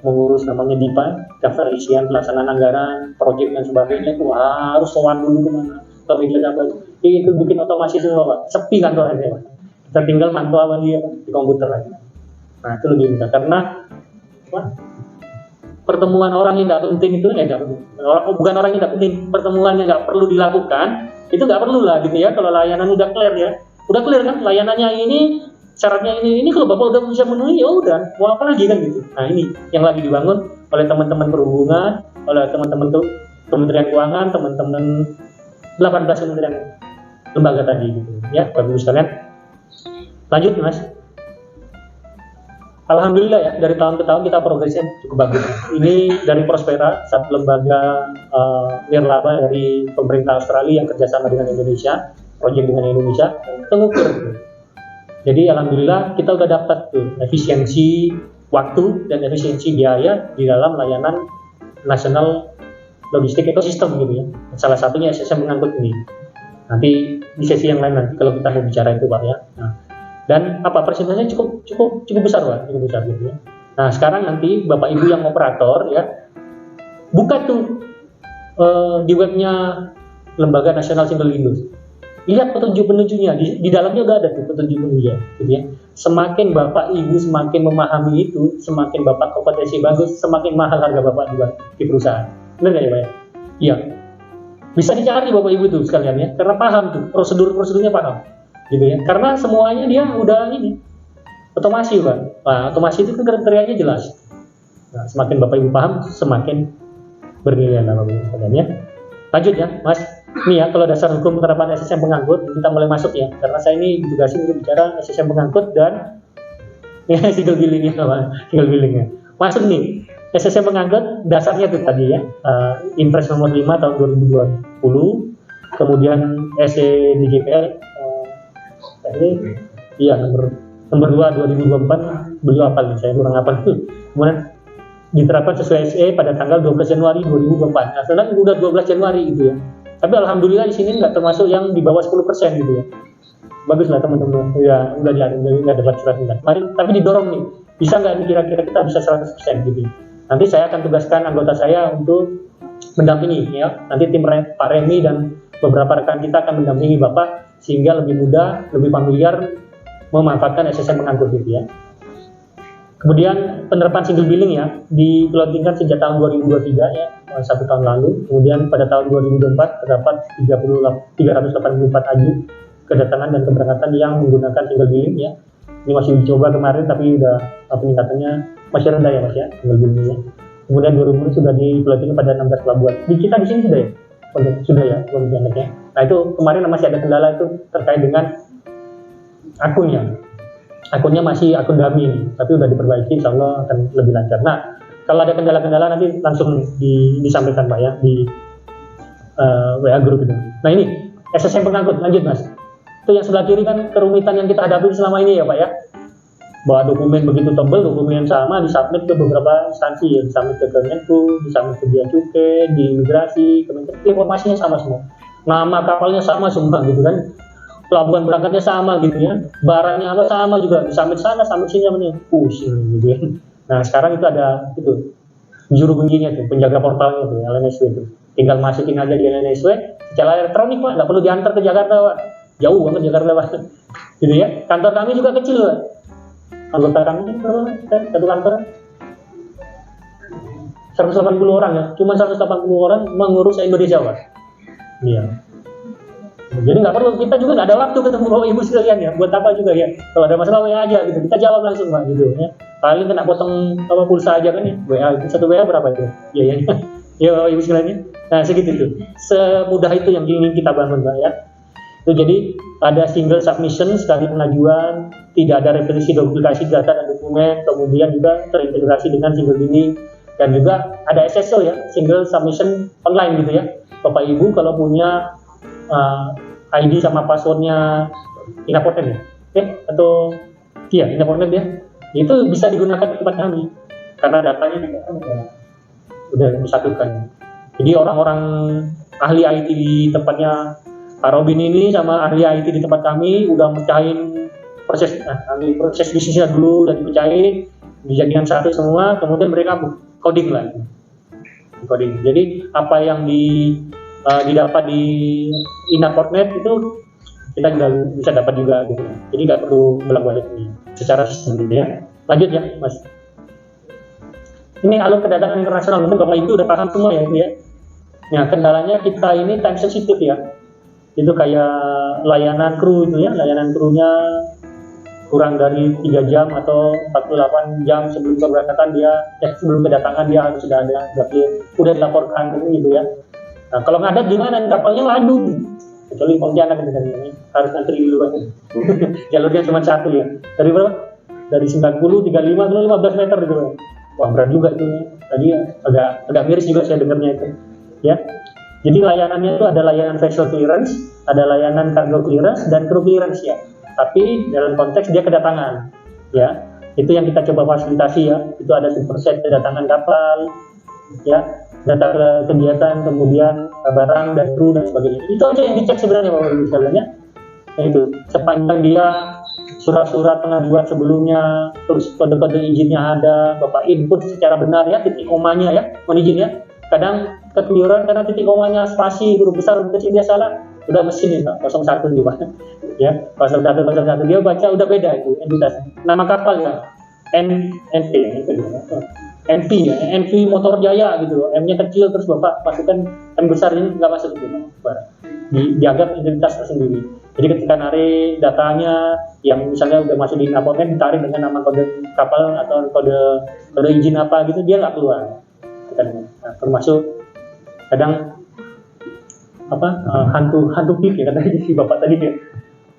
Mengurus namanya DIPA, daftar isian pelaksanaan anggaran, proyek dan sebagainya, itu harus sowan dulu kemana, ke media apa itu bikin otomasi semua Pak, sepi kantornya Pak. Kita tinggal mantau apa dia di komputer lagi. Nah itu lebih mudah, karena pertemuan orang yang nggak penting itu bukan orang yang nggak penting, pertemuan yang nggak perlu dilakukan itu nggak perlu lah gitu ya. Kalau layanan udah clear ya, udah clear kan layanannya ini, syaratnya ini kalau Bapak udah bisa memenuhi ya udah, mau apa lagi kan gitu. Nah ini yang lagi dibangun oleh teman-teman perhubungan, oleh teman-teman tuh Kementerian Keuangan, teman-teman 18 kementerian lembaga tadi gitu ya Bapak Ibu sekalian. Lanjut Mas. Alhamdulillah ya, dari tahun ke tahun kita progresnya cukup bagus. Ini dari Prospera, satu lembaga nirlaba dari pemerintah Australia yang kerjasama dengan Indonesia, proyek dengan Indonesia, mengukur. Jadi alhamdulillah kita udah dapat tuh efisiensi waktu dan efisiensi biaya di dalam layanan nasional logistik ekosistem gitu ya. Salah satunya SSM mengangkut ini. Nanti di sesi yang lain nanti kalau kita mau bicara itu Pak ya. Nah, dan apa persentasenya cukup besar Pak, cukup besar gitu ya. Nah sekarang nanti Bapak Ibu yang operator ya, buka tuh di webnya Lembaga Nasional Single Window. Lihat petunjuk-petunjuknya, di dalamnya udah ada tuh petunjuk-petunjuknya, gitu ya. Semakin Bapak Ibu semakin memahami itu, semakin Bapak kompetensi bagus, semakin mahal harga Bapak di perusahaan. Benar nggak ya Pak? Iya. Bisa dicari Bapak Ibu tuh sekalian ya, karena paham tuh prosedurnya paham, gitu ya. Karena semuanya dia udah ini otomasi Pak. Nah, otomasi itu kriterianya jelas. Nah, semakin Bapak Ibu paham, semakin bernilai Bapak Ibu sekalian ya. Lanjut ya, Mas. Ini ya, kalau dasar hukum penerapan SSM pengangkut, kita mulai masuk ya. Karena saya ini ditugasi untuk bicara SSM pengangkut dan ya, single billing ya, single billing ya. Masuk nih, SSM pengangkut dasarnya itu tadi ya, Impres nomor 5 tahun 2020, kemudian SE DGPL, iya nomor 2 2024, beliau apa nih, saya kurang apa tuh. Kemudian diterapkan sesuai SE pada tanggal 12 Januari 2024. Nah, sebenarnya udah 12 Januari gitu ya. Tapi alhamdulillah di sini nggak termasuk yang di bawah 10% gitu ya. Bagus lah teman-teman. Ya udah nggak dapat surat minta. Mari, tapi didorong nih. Bisa nggak nih kira-kira kita bisa 100% gitu. Nanti saya akan tugaskan anggota saya untuk mendampingi ya. Nanti tim Pak Remi dan beberapa rekan kita akan mendampingi Bapak sehingga lebih mudah, lebih familiar memanfaatkan SSM pengangkut gitu ya. Kemudian penerapan single billing ya dilaunchingkan sejak tahun 2023 ya, 1 tahun lalu. Kemudian pada tahun 2024 terdapat 384 aju kedatangan dan keberangkatan yang menggunakan single billing ya. Ini masih dicoba kemarin tapi udah peningkatannya masih rendah ya Mas ya, single billingnya. Kemudian 2020 sudah dilaunchingkan pada 16 pelabuhan. Kita di sini sudah ya? Sudah ya, belum dianggapnya. Nah itu kemarin masih ada kendala itu terkait dengan akunnya masih akun dummy, tapi udah diperbaiki, insya Allah akan lebih lancar. Nah, kalau ada kendala-kendala nanti langsung disampaikan Pak ya di WA group itu. Nah ini SSM pengangkut, lanjut Mas. Itu yang sebelah kiri kan kerumitan yang kita hadapi selama ini ya Pak ya. Bawa dokumen begitu tebal, dokumen yang sama disubmit ke beberapa instansi ya, disubmit ke Kemenku, disubmit ke Bea Cukai, di imigrasi, informasinya sama semua. Nama kapalnya sama semua gitu kan. Pelabuhan berangkatnya sama gitu ya, barangnya apa sama juga, sampai sana sampai sini namanya pusing gitu ya. Nah sekarang itu ada itu juru kuncinya tuh, penjaga portalnya tuh LNSW itu, tinggal masukin aja di LNSW secara elektronik Pak, nggak perlu diantar ke Jakarta Pak, jauh banget Jakarta Pak, gitu ya. Kantor kami juga kecil Pak, anggota kami satu kantor 180 orang ya, cuma 180 orang mengurus Indonesia Pak, iya. Jadi nggak perlu, kita juga nggak ada waktu ketemu Bapak Ibu sekalian ya, buat apa juga ya, kalau ada masalah WA aja gitu, kita jawab langsung Pak gitu ya, paling kena potong pulsa aja kan ya, WA, satu WA berapa itu, ya ya Ibu sekalian ya, nah segitu tuh, semudah itu yang ingin kita bangun Pak ya, itu jadi ada single submission sekali pengajuan, tidak ada repetisi duplikasi data dan dokumen, kemudian juga terintegrasi dengan single billing, dan juga ada SSO ya, single submission online gitu ya, Bapak Ibu kalau punya ID sama passwordnya Inaportnet ya, atau iya Inaportnet ya, itu bisa digunakan di tempat kami karena datanya juga udah disatukan. Jadi orang-orang ahli IT di tempatnya Pak Robin ini sama ahli IT di tempat kami udah mecahin proses bisnisnya dulu dan dipecahin dijadikan satu semua, kemudian mereka coding lagi. Coding. Jadi apa yang didapat di Inaportnet itu kita juga bisa dapat juga gitu. Jadi nggak perlu bolak-balik ini secara sistem gitu ya. Lanjut ya Mas. Ini alur kedatangan internasional, mungkin Bapak Ibu udah paham semua ya. Nah kendalanya kita ini time sensitive ya. Itu kayak layanan kru itu ya, layanan krunya kurang dari 3 jam atau 48 jam sebelum keberangkatan sebelum kedatangan dia harus sudah ada, udah dilaporkan gitu ya. Nah, kalau ngadat gimana? Kapalnya ladu. Kecuali Pontianak ini harus antri dulu kan. Jalurnya cuma satu ya. Dari berapa? Dari 90, 35, 15 meter gitu. Wah berat juga itu. Tadi agak miris juga saya dengarnya itu. Ya. Jadi layanannya itu ada layanan vessel clearance, ada layanan cargo clearance dan crew clearance ya. Tapi dalam konteks dia kedatangan. Ya. Itu yang kita coba fasilitasi ya. Itu ada superset kedatangan kapal. Ya. Data kegiatan, kemudian barang dan kru dan sebagainya. Itu aja yang dicek sebenarnya Bapak Ibu sekalian ya. Nah, itu sepanjang dia surat-surat pengajuan sebelumnya, terus kode-kode izinnya ada, Bapak input secara benar ya, titik komanya ya, mohon izin ya. Kadang kekeliruan karena titik komanya spasi, huruf besar, huruf kecil dia salah, udah mesin itu, 01 juga. Ya, 01 dia baca udah beda itu entitas. Nama kapal ya, NV ya, NV Motor Jaya gitu, M-nya kecil terus Bapak masukkan M besar ini nggak masuk gitu, dianggap identitas tersendiri. Jadi ketika narik datanya yang misalnya udah masuk di napomen ditarik dengan nama kode kapal atau kode izin apa gitu, dia nggak keluar. Nah, termasuk kadang hantu pik ya katanya si Bapak tadi dia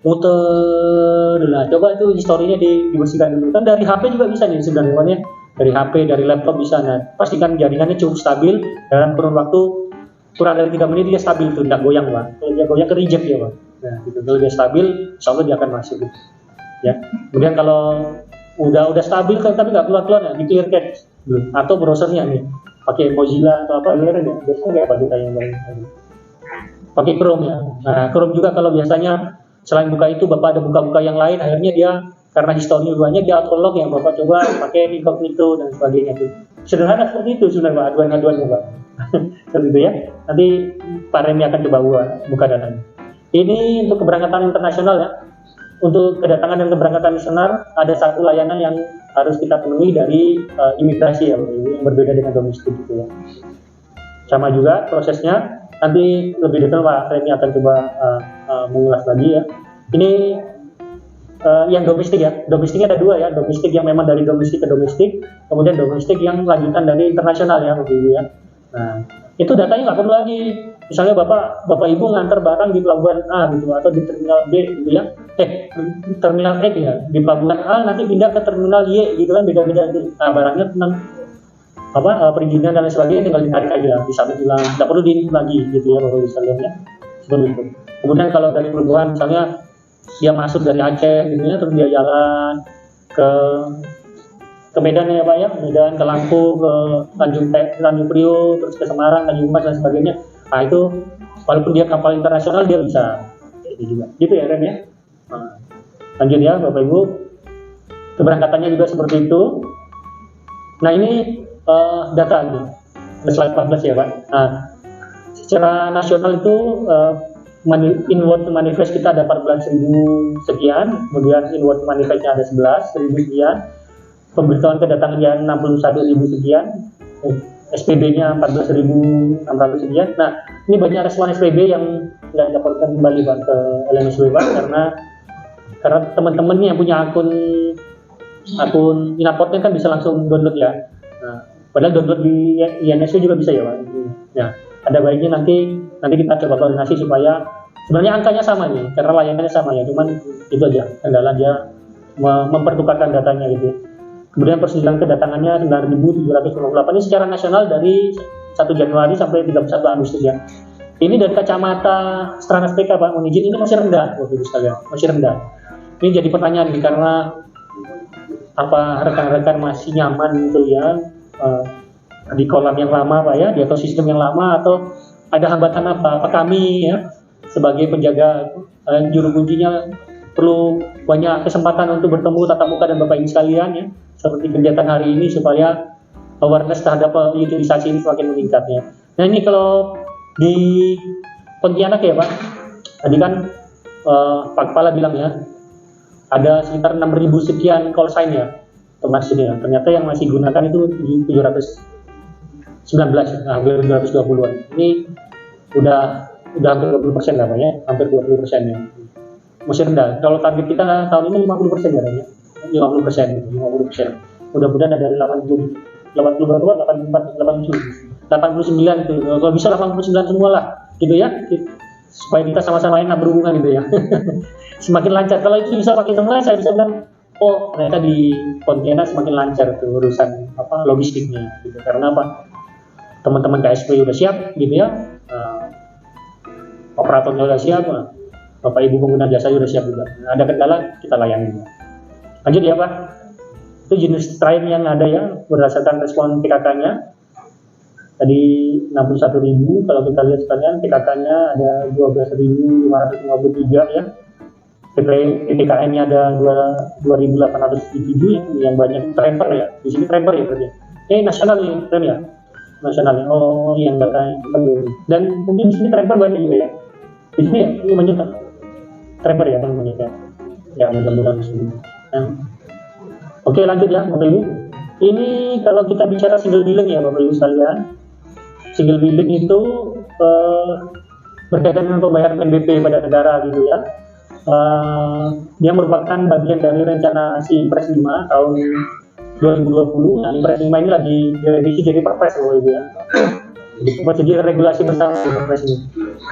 muter lah, coba itu historinya dibersihkan dulu. Kan dari HP juga bisa nih sebenarnya, dari HP, dari laptop bisa. Nah, pastikan jaringannya cukup stabil, dalam kurun waktu kurang dari 3 menit dia stabil tuh, tidak goyang Pak. Kalau dia goyang ke reject ya Pak. Nah, gitu. Kalau dia stabil, insya Allah dia akan masuk gitu. Ya. Kemudian kalau udah stabil kan tapi nggak keluar ya, di clear cache atau browsernya nih, pakai Mozilla atau apa ya, biasanya kayak apa kita yang lain. Pakai Chrome ya. Nah, Chrome juga kalau biasanya selain buka itu Bapak ada buka-buka yang lain, akhirnya dia karena historinya banyak dia auto-log yang Bapak coba pakai incognito dan sebagainya itu. Sederhana seperti itu sebenarnya Pak, aduan-aduannya Pak. Seperti itu ya. Nanti Pak Remi akan coba buka datanya. Ini untuk keberangkatan internasional ya. Untuk kedatangan dan keberangkatan internasional ada satu layanan yang harus kita penuhi dari imigrasi ya, yang berbeda dengan domestik gitu ya. Sama juga prosesnya. Nanti lebih detail Pak Remi akan coba mengulas lagi ya. Ini yang domestik ya. Domestiknya ada 2 ya. Domestik yang memang dari domestik ke domestik, kemudian domestik yang lanjutan dari internasional ya, Bapak Ibu ya. Nah, itu datanya nggak perlu lagi. Misalnya Bapak Ibu ngantar barang di pelabuhan A gitu atau di terminal B gitu ya. Terminal X ya, di pelabuhan A nanti pindah ke terminal Y gitu kan, beda-beda itu. Nah, barangnya tentang perizinan dan lain sebagainya tinggal ditarik aja, disabit ulang, tidak perlu diinput lagi gitu ya Bapak Ibu sekalian ya, seperti itu. Kemudian kalau dari pelabuhan misalnya dia masuk dari Aceh gitu ya, terus dia jalan ke Medan ya Pak ya, Medan ke Lampung, ke Tanjung Priok, terus ke Semarang, Tanjung Mas dan sebagainya. Nah itu walaupun dia kapal internasional dia bisa gitu juga, gitu ya Ren ya. Nah, lanjut ya Bapak Ibu, keberangkatannya juga seperti itu. Nah ini data ini, slide 14 ya Pak. Nah, secara nasional itu inward manifest kita ada 14.000 sekian, kemudian inward manifestnya ada 11.000 sekian, pemberitahuan kedatangannya 61.000 sekian, SPB-nya 14.600 sekian. Nah, ini banyak respon SPB yang nggak dilaporkan kembali Pak ke LMSW Pak, karena teman-temannya yang punya akun Inaport kan bisa langsung download ya. Nah, padahal download di INSW juga bisa ya Pak. Ya, ada baiknya nanti kita coba koordinasi supaya sebenarnya angkanya sama nih, karena layanannya sama ya, cuman itu aja kendala dia mempertukarkan datanya gitu. Kemudian persetujuan kedatangannya 9.758 ini secara nasional dari 1 Januari sampai 31 Agustus ya. Ini dari kacamata Stranas PK Pak, mohon izin ini masih rendah Bapak Ibu sekalian, masih rendah. Ini jadi pertanyaan nih, karena apa rekan-rekan masih nyaman gitu ya di kolam yang lama Pak ya, di ekosistem yang lama, atau ada hambatan apa kami ya sebagai penjaga juru kuncinya perlu banyak kesempatan untuk bertemu tatap muka dan Bapak Ibu sekalian ya, seperti kegiatan hari ini supaya awareness terhadap utilisasi ini semakin meningkat ya. Nah ini kalau di Pontianak ya Pak, tadi kan Pak Kepala bilang ya ada sekitar 6.000 sekian call sign ya termasuknya. Ternyata yang masih gunakan itu 719, hampir 220-an. Ini udah hampir 20% lah Pak ya, hampir 20% ya. Masih rendah. Kalau target kita tahun ini 50% ya, 50%. Mudah-mudahan ada dari 80 berapa? 89 itu. Kalau bisa 89 semua lah, gitu ya. Supaya kita sama-sama enak berhubungan gitu ya. Semakin lancar. Kalau itu bisa pakai online, saya bisa bilang, oh ternyata di Pontianak semakin lancar tuh urusan logistiknya gitu. Karena apa? Teman-teman KSP udah siap gitu ya. Operatornya udah siap, Bapak Ibu pengguna jasa udah siap juga. Ada kendala kita layani. Lanjut ya Pak. Itu jenis train yang ada ya berdasarkan respon PKK-nya. Tadi 61.000, kalau kita lihat sekalian PKK-nya ada 12.553 ya. PPKN-nya ada 2.807 yang banyak transfer ya. Di sini transfer ya berarti. Nasional ya, tren ya. Nasional ya. Oh, yang data dan mungkin di sini transfer banyak juga ya. Di sini ya, banyak transfer ya kan banyak ya. Ya mudah-mudahan di sini. Oke, lanjut ya Bapak Ibu. Ini kalau kita bicara single billing ya Bapak Ibu sekalian. Single billing itu berkaitan dengan pembayaran PNBP pada negara gitu ya. Dia merupakan bagian dari rencana Impres 5 tahun 2020. Nah, Impres 5 ini lagi direvisi jadi Perpres Bapak Ibu ya. Jadi regulasi bersama Perpres ini.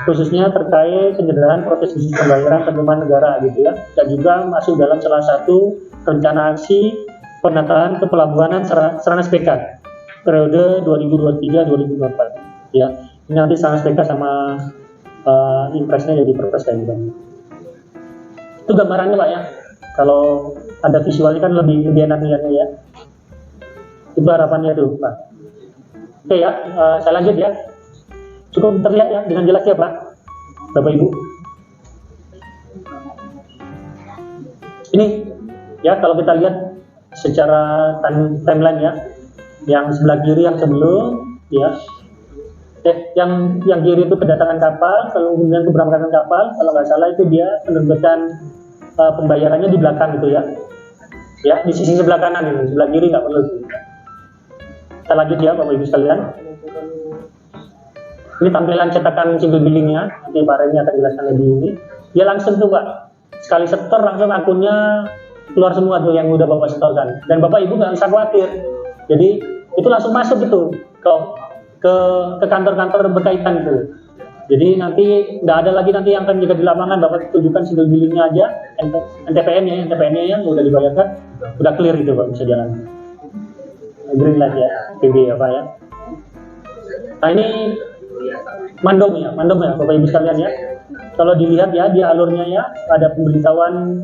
Khususnya terkait penyederhanaan proses bisnis pembayaran penerimaan negara gitu ya. Dan juga masuk dalam salah satu rencana aksi penataan kepelabuhanan Sarana SPK periode 2023-2024 ya. Ini nanti Sarana SPK sama Impresnya jadi Perpres kayak gitu. Itu gambarannya Pak ya. Kalau ada visualnya kan lebih enak ya. Itu harapannya tuh Pak. Oke ya, saya lanjut ya. Cukup terlihat ya dengan jelas ya Pak, Bapak Ibu. Ini ya kalau kita lihat secara timeline ya, yang sebelah kiri yang sebelum ya, yang kiri itu kedatangan kapal, kemudian keberangkatan kapal, kalau nggak salah itu dia penerbitan pembayarannya di belakang gitu ya. Ya di sisi sebelah kanan ini, sebelah kiri nggak perlu. Kita lanjut ya Bapak Ibu sekalian. Ini tampilan cetakan single billingnya, nanti Pak Reni akan jelaskan lebih ini. Dia langsung tuh Pak, sekali setor langsung akunnya keluar semua tuh yang udah Bapak setorkan. Dan Bapak Ibu nggak usah khawatir. Jadi itu langsung masuk gitu ke kantor-kantor berkaitan gitu. Jadi nanti nggak ada lagi nanti yang akan jaga di lapangan, Bapak tunjukkan single billingnya aja, NTPN-nya yang udah dibayarkan, udah clear gitu Pak, bisa jalan. Green light ya, PB ya Pak ya. Nah ini mandom ya Bapak Ibu sekalian ya. Kalau dilihat ya di alurnya ya ada pemberitahuan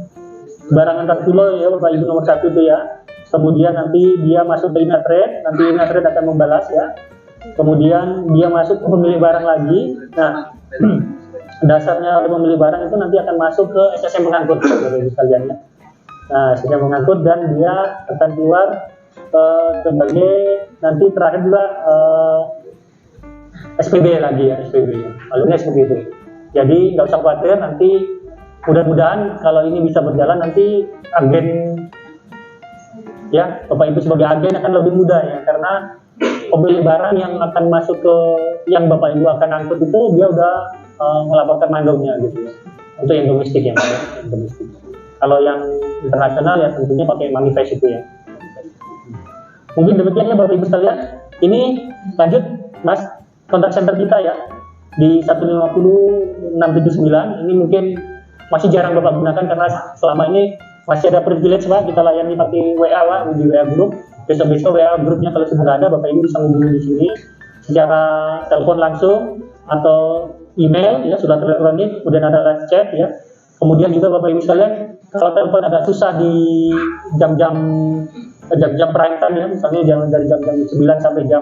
barang antar pulau ya Bapak Ibu nomor 1 itu ya. Kemudian nanti dia masuk ke Inatrade, nanti Inatrade akan membalas ya. Kemudian dia masuk ke pemilik barang lagi. Nah dasarnya oleh pemilik barang itu nanti akan masuk ke SSM pengangkut Bapak Ibu sekalian ya. Nah SSM pengangkut dan dia akan keluar sebagai nanti terakhir juga SPB lagi ya, SPB. Alurnya seperti itu. Jadi nggak usah khawatir, nanti mudah-mudahan kalau ini bisa berjalan nanti agen ya Bapak Ibu sebagai agen akan lebih mudah ya, karena pemilik barang yang akan masuk ke yang Bapak Ibu akan angkut itu dia udah melaporkan mandomnya gitu ya. Untuk yang domestik ya, yang domestik. Kalau yang internasional ya tentunya pakai manifest itu ya. Mungkin demikian ya Bapak Ibu sekalian. Ini lanjut Mas, kontak center kita ya di 150 679. Ini mungkin masih jarang Bapak gunakan karena selama ini masih ada privilege Pak, kita layani pakai WA Pak, di WA group. Besok-besok WA grupnya kalau sudah ada Bapak Ibu bisa menghubungi di sini secara telepon langsung atau email ya, sudah elektronik, kemudian ada live chat ya. Kemudian juga Bapak Ibu sekalian, kalau telepon agak susah di jam-jam prime time ya, misalnya dari jam-jam 9 sampai jam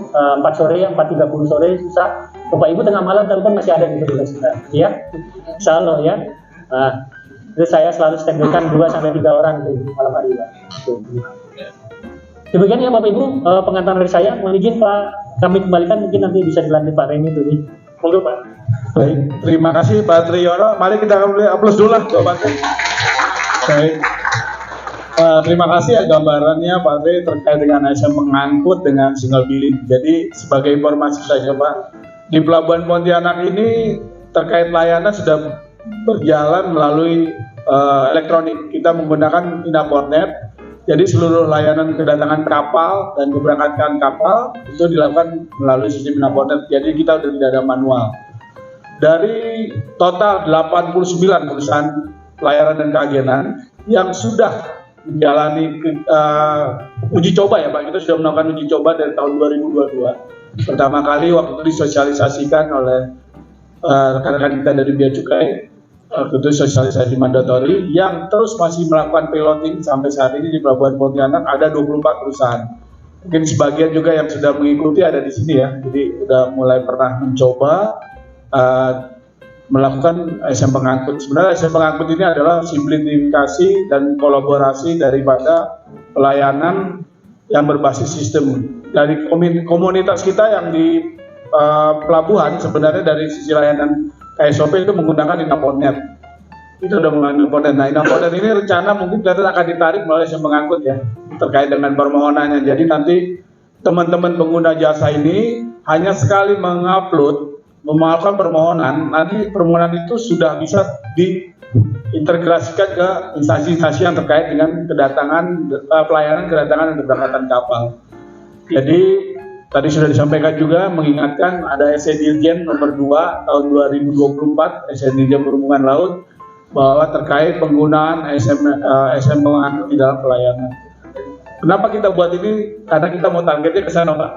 4 sore, 4.30 sore susah. Bapak Ibu tengah malam telepon masih ada di tugas kita, ya. Insyaallah ya. Nah, itu saya selalu standbykan 2 sampai 3 orang di malam hari Pak. Demikian ya Bapak Ibu, pengantar dari saya. Mohon izin Pak, kami kembalikan mungkin nanti bisa dilanjut Pak Reni tuh nih. Monggo Pak. Baik, terima kasih Pak Triyono. Mari kita mulai aplaus dulu lah Bapak. Baik. Terima kasih ya gambarannya Pak Tri terkait dengan ASM pengangkut dengan single billing. Jadi sebagai informasi saja Pak, di Pelabuhan Pontianak ini terkait layanan sudah berjalan melalui elektronik. Kita menggunakan Inaportnet. Jadi seluruh layanan kedatangan kapal dan keberangkatan kapal itu dilakukan melalui sistem Inaportnet. Jadi kita sudah tidak ada manual. Dari total 89 perusahaan pelayaran dan keagenan yang sudah menjalani uji coba ya Pak, kita sudah melakukan uji coba dari tahun 2022. Pertama kali waktu itu disosialisasikan oleh rekan-rekan kita dari Bea Cukai, waktu itu sosialisasi mandatori yang terus masih melakukan piloting sampai saat ini di Pelabuhan Pontianak ada 24 perusahaan. Mungkin sebagian juga yang sudah mengikuti ada di sini ya, jadi sudah mulai pernah mencoba melakukan SM Pengangkut. Sebenarnya SM Pengangkut ini adalah simplifikasi dan kolaborasi daripada pelayanan yang berbasis sistem. Dari komunitas kita yang di pelabuhan, sebenarnya dari sisi layanan KSOP itu menggunakan Inaponet. Itu udah menggunakan Inaponet. Nah, Inaponet ini rencana mungkin akan ditarik melalui SM Pengangkut ya, terkait dengan permohonannya. Jadi nanti teman-teman pengguna jasa ini hanya sekali melakukan permohonan, nanti permohonan itu sudah bisa diintegrasikan ke instansi-instansi yang terkait dengan pelayanan kedatangan dan keberangkatan kapal. Jadi tadi sudah disampaikan juga, mengingatkan ada SN Dirjen nomor 2 tahun 2024, SN Dirjen Perhubungan Laut, bahwa terkait penggunaan SM Pengangkut di dalam pelayanan. Kenapa kita buat ini? Karena kita mau targetnya ke sana, Pak.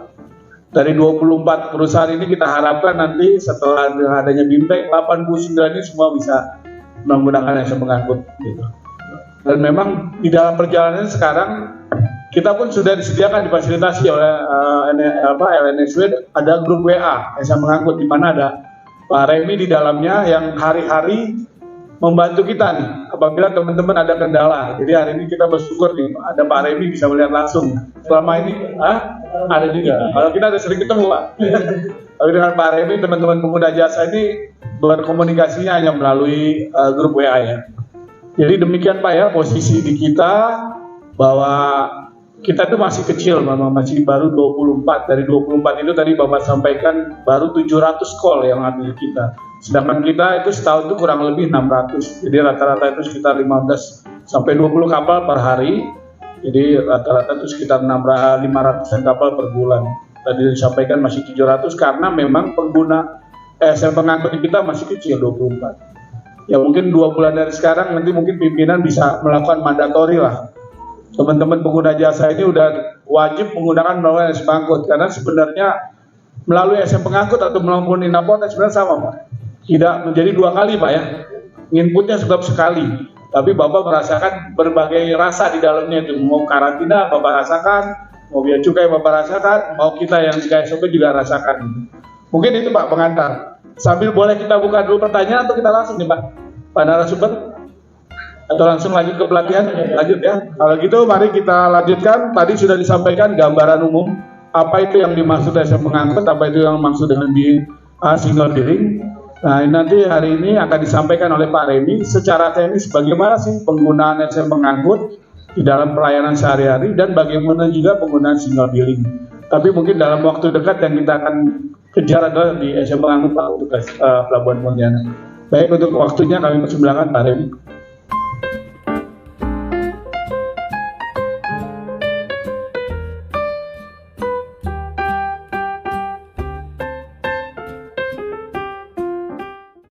Dari 24 perusahaan ini kita harapkan nanti setelah adanya BIMTEK 89 ini semua bisa menggunakan SM Pengangkut gitu. Dan memang di dalam perjalanan sekarang kita pun sudah disediakan difasilitasi oleh LNSW, ada grup WA SM Pengangkut di mana ada Pak Remi di dalamnya yang hari-hari membantu kita nih apabila teman-teman ada kendala. Jadi hari ini kita bersyukur nih ada Pak Remi bisa melihat langsung. Selama ini ada juga. Kalau kita ada sering ketemu, Pak. Tapi dengan Pak Remi, teman-teman pengguna jasa ini berkomunikasinya hanya melalui grup WA ya. Jadi demikian Pak ya, posisi di kita bahwa kita itu masih kecil, memang masih baru 24. Dari 24 itu tadi Bapak sampaikan baru 700 call yang ambil kita. Sedangkan kita itu setahun itu kurang lebih 600. Jadi rata-rata itu sekitar 15 sampai 20 kapal per hari. Jadi rata-rata itu sekitar 500-an kapal per bulan. Tadi disampaikan masih 700 karena memang pengguna SM Pengangkut kita masih kecil 24. Ya mungkin 2 bulan dari sekarang nanti mungkin pimpinan bisa melakukan mandatori lah. Teman-teman pengguna jasa ini udah wajib menggunakan melalui SM Pengangkut karena sebenarnya melalui SM Pengangkut atau melalui Inaponet sebenarnya sama Pak. Tidak menjadi 2 kali Pak ya. Inputnya sebab sekali. Tapi Bapak merasakan berbagai rasa di dalamnya itu. Mau karantina Bapak rasakan, mau biaya cukai Bapak rasakan, mau kita yang di KSOP juga rasakan. Mungkin itu Pak pengantar. Sambil boleh kita buka dulu pertanyaan atau kita langsung nih Pak? Pak narasumber? Atau langsung lanjut ke pelatihan? Lanjut ya. Kalau gitu mari kita lanjutkan. Tadi sudah disampaikan gambaran umum. Apa itu yang dimaksud SM Pengangkut, apa itu yang dimaksud dengan single billing. Nah nanti hari ini akan disampaikan oleh Pak Remi secara teknis bagaimana sih penggunaan SM Pengangkut di dalam pelayanan sehari-hari dan bagaimana juga penggunaan single billing. Tapi mungkin dalam waktu dekat yang kita akan kejar adalah di SM Pengangkut Pak untuk Pelabuhan Pontianak. Baik, untuk waktunya kami persilahkan Pak Remi.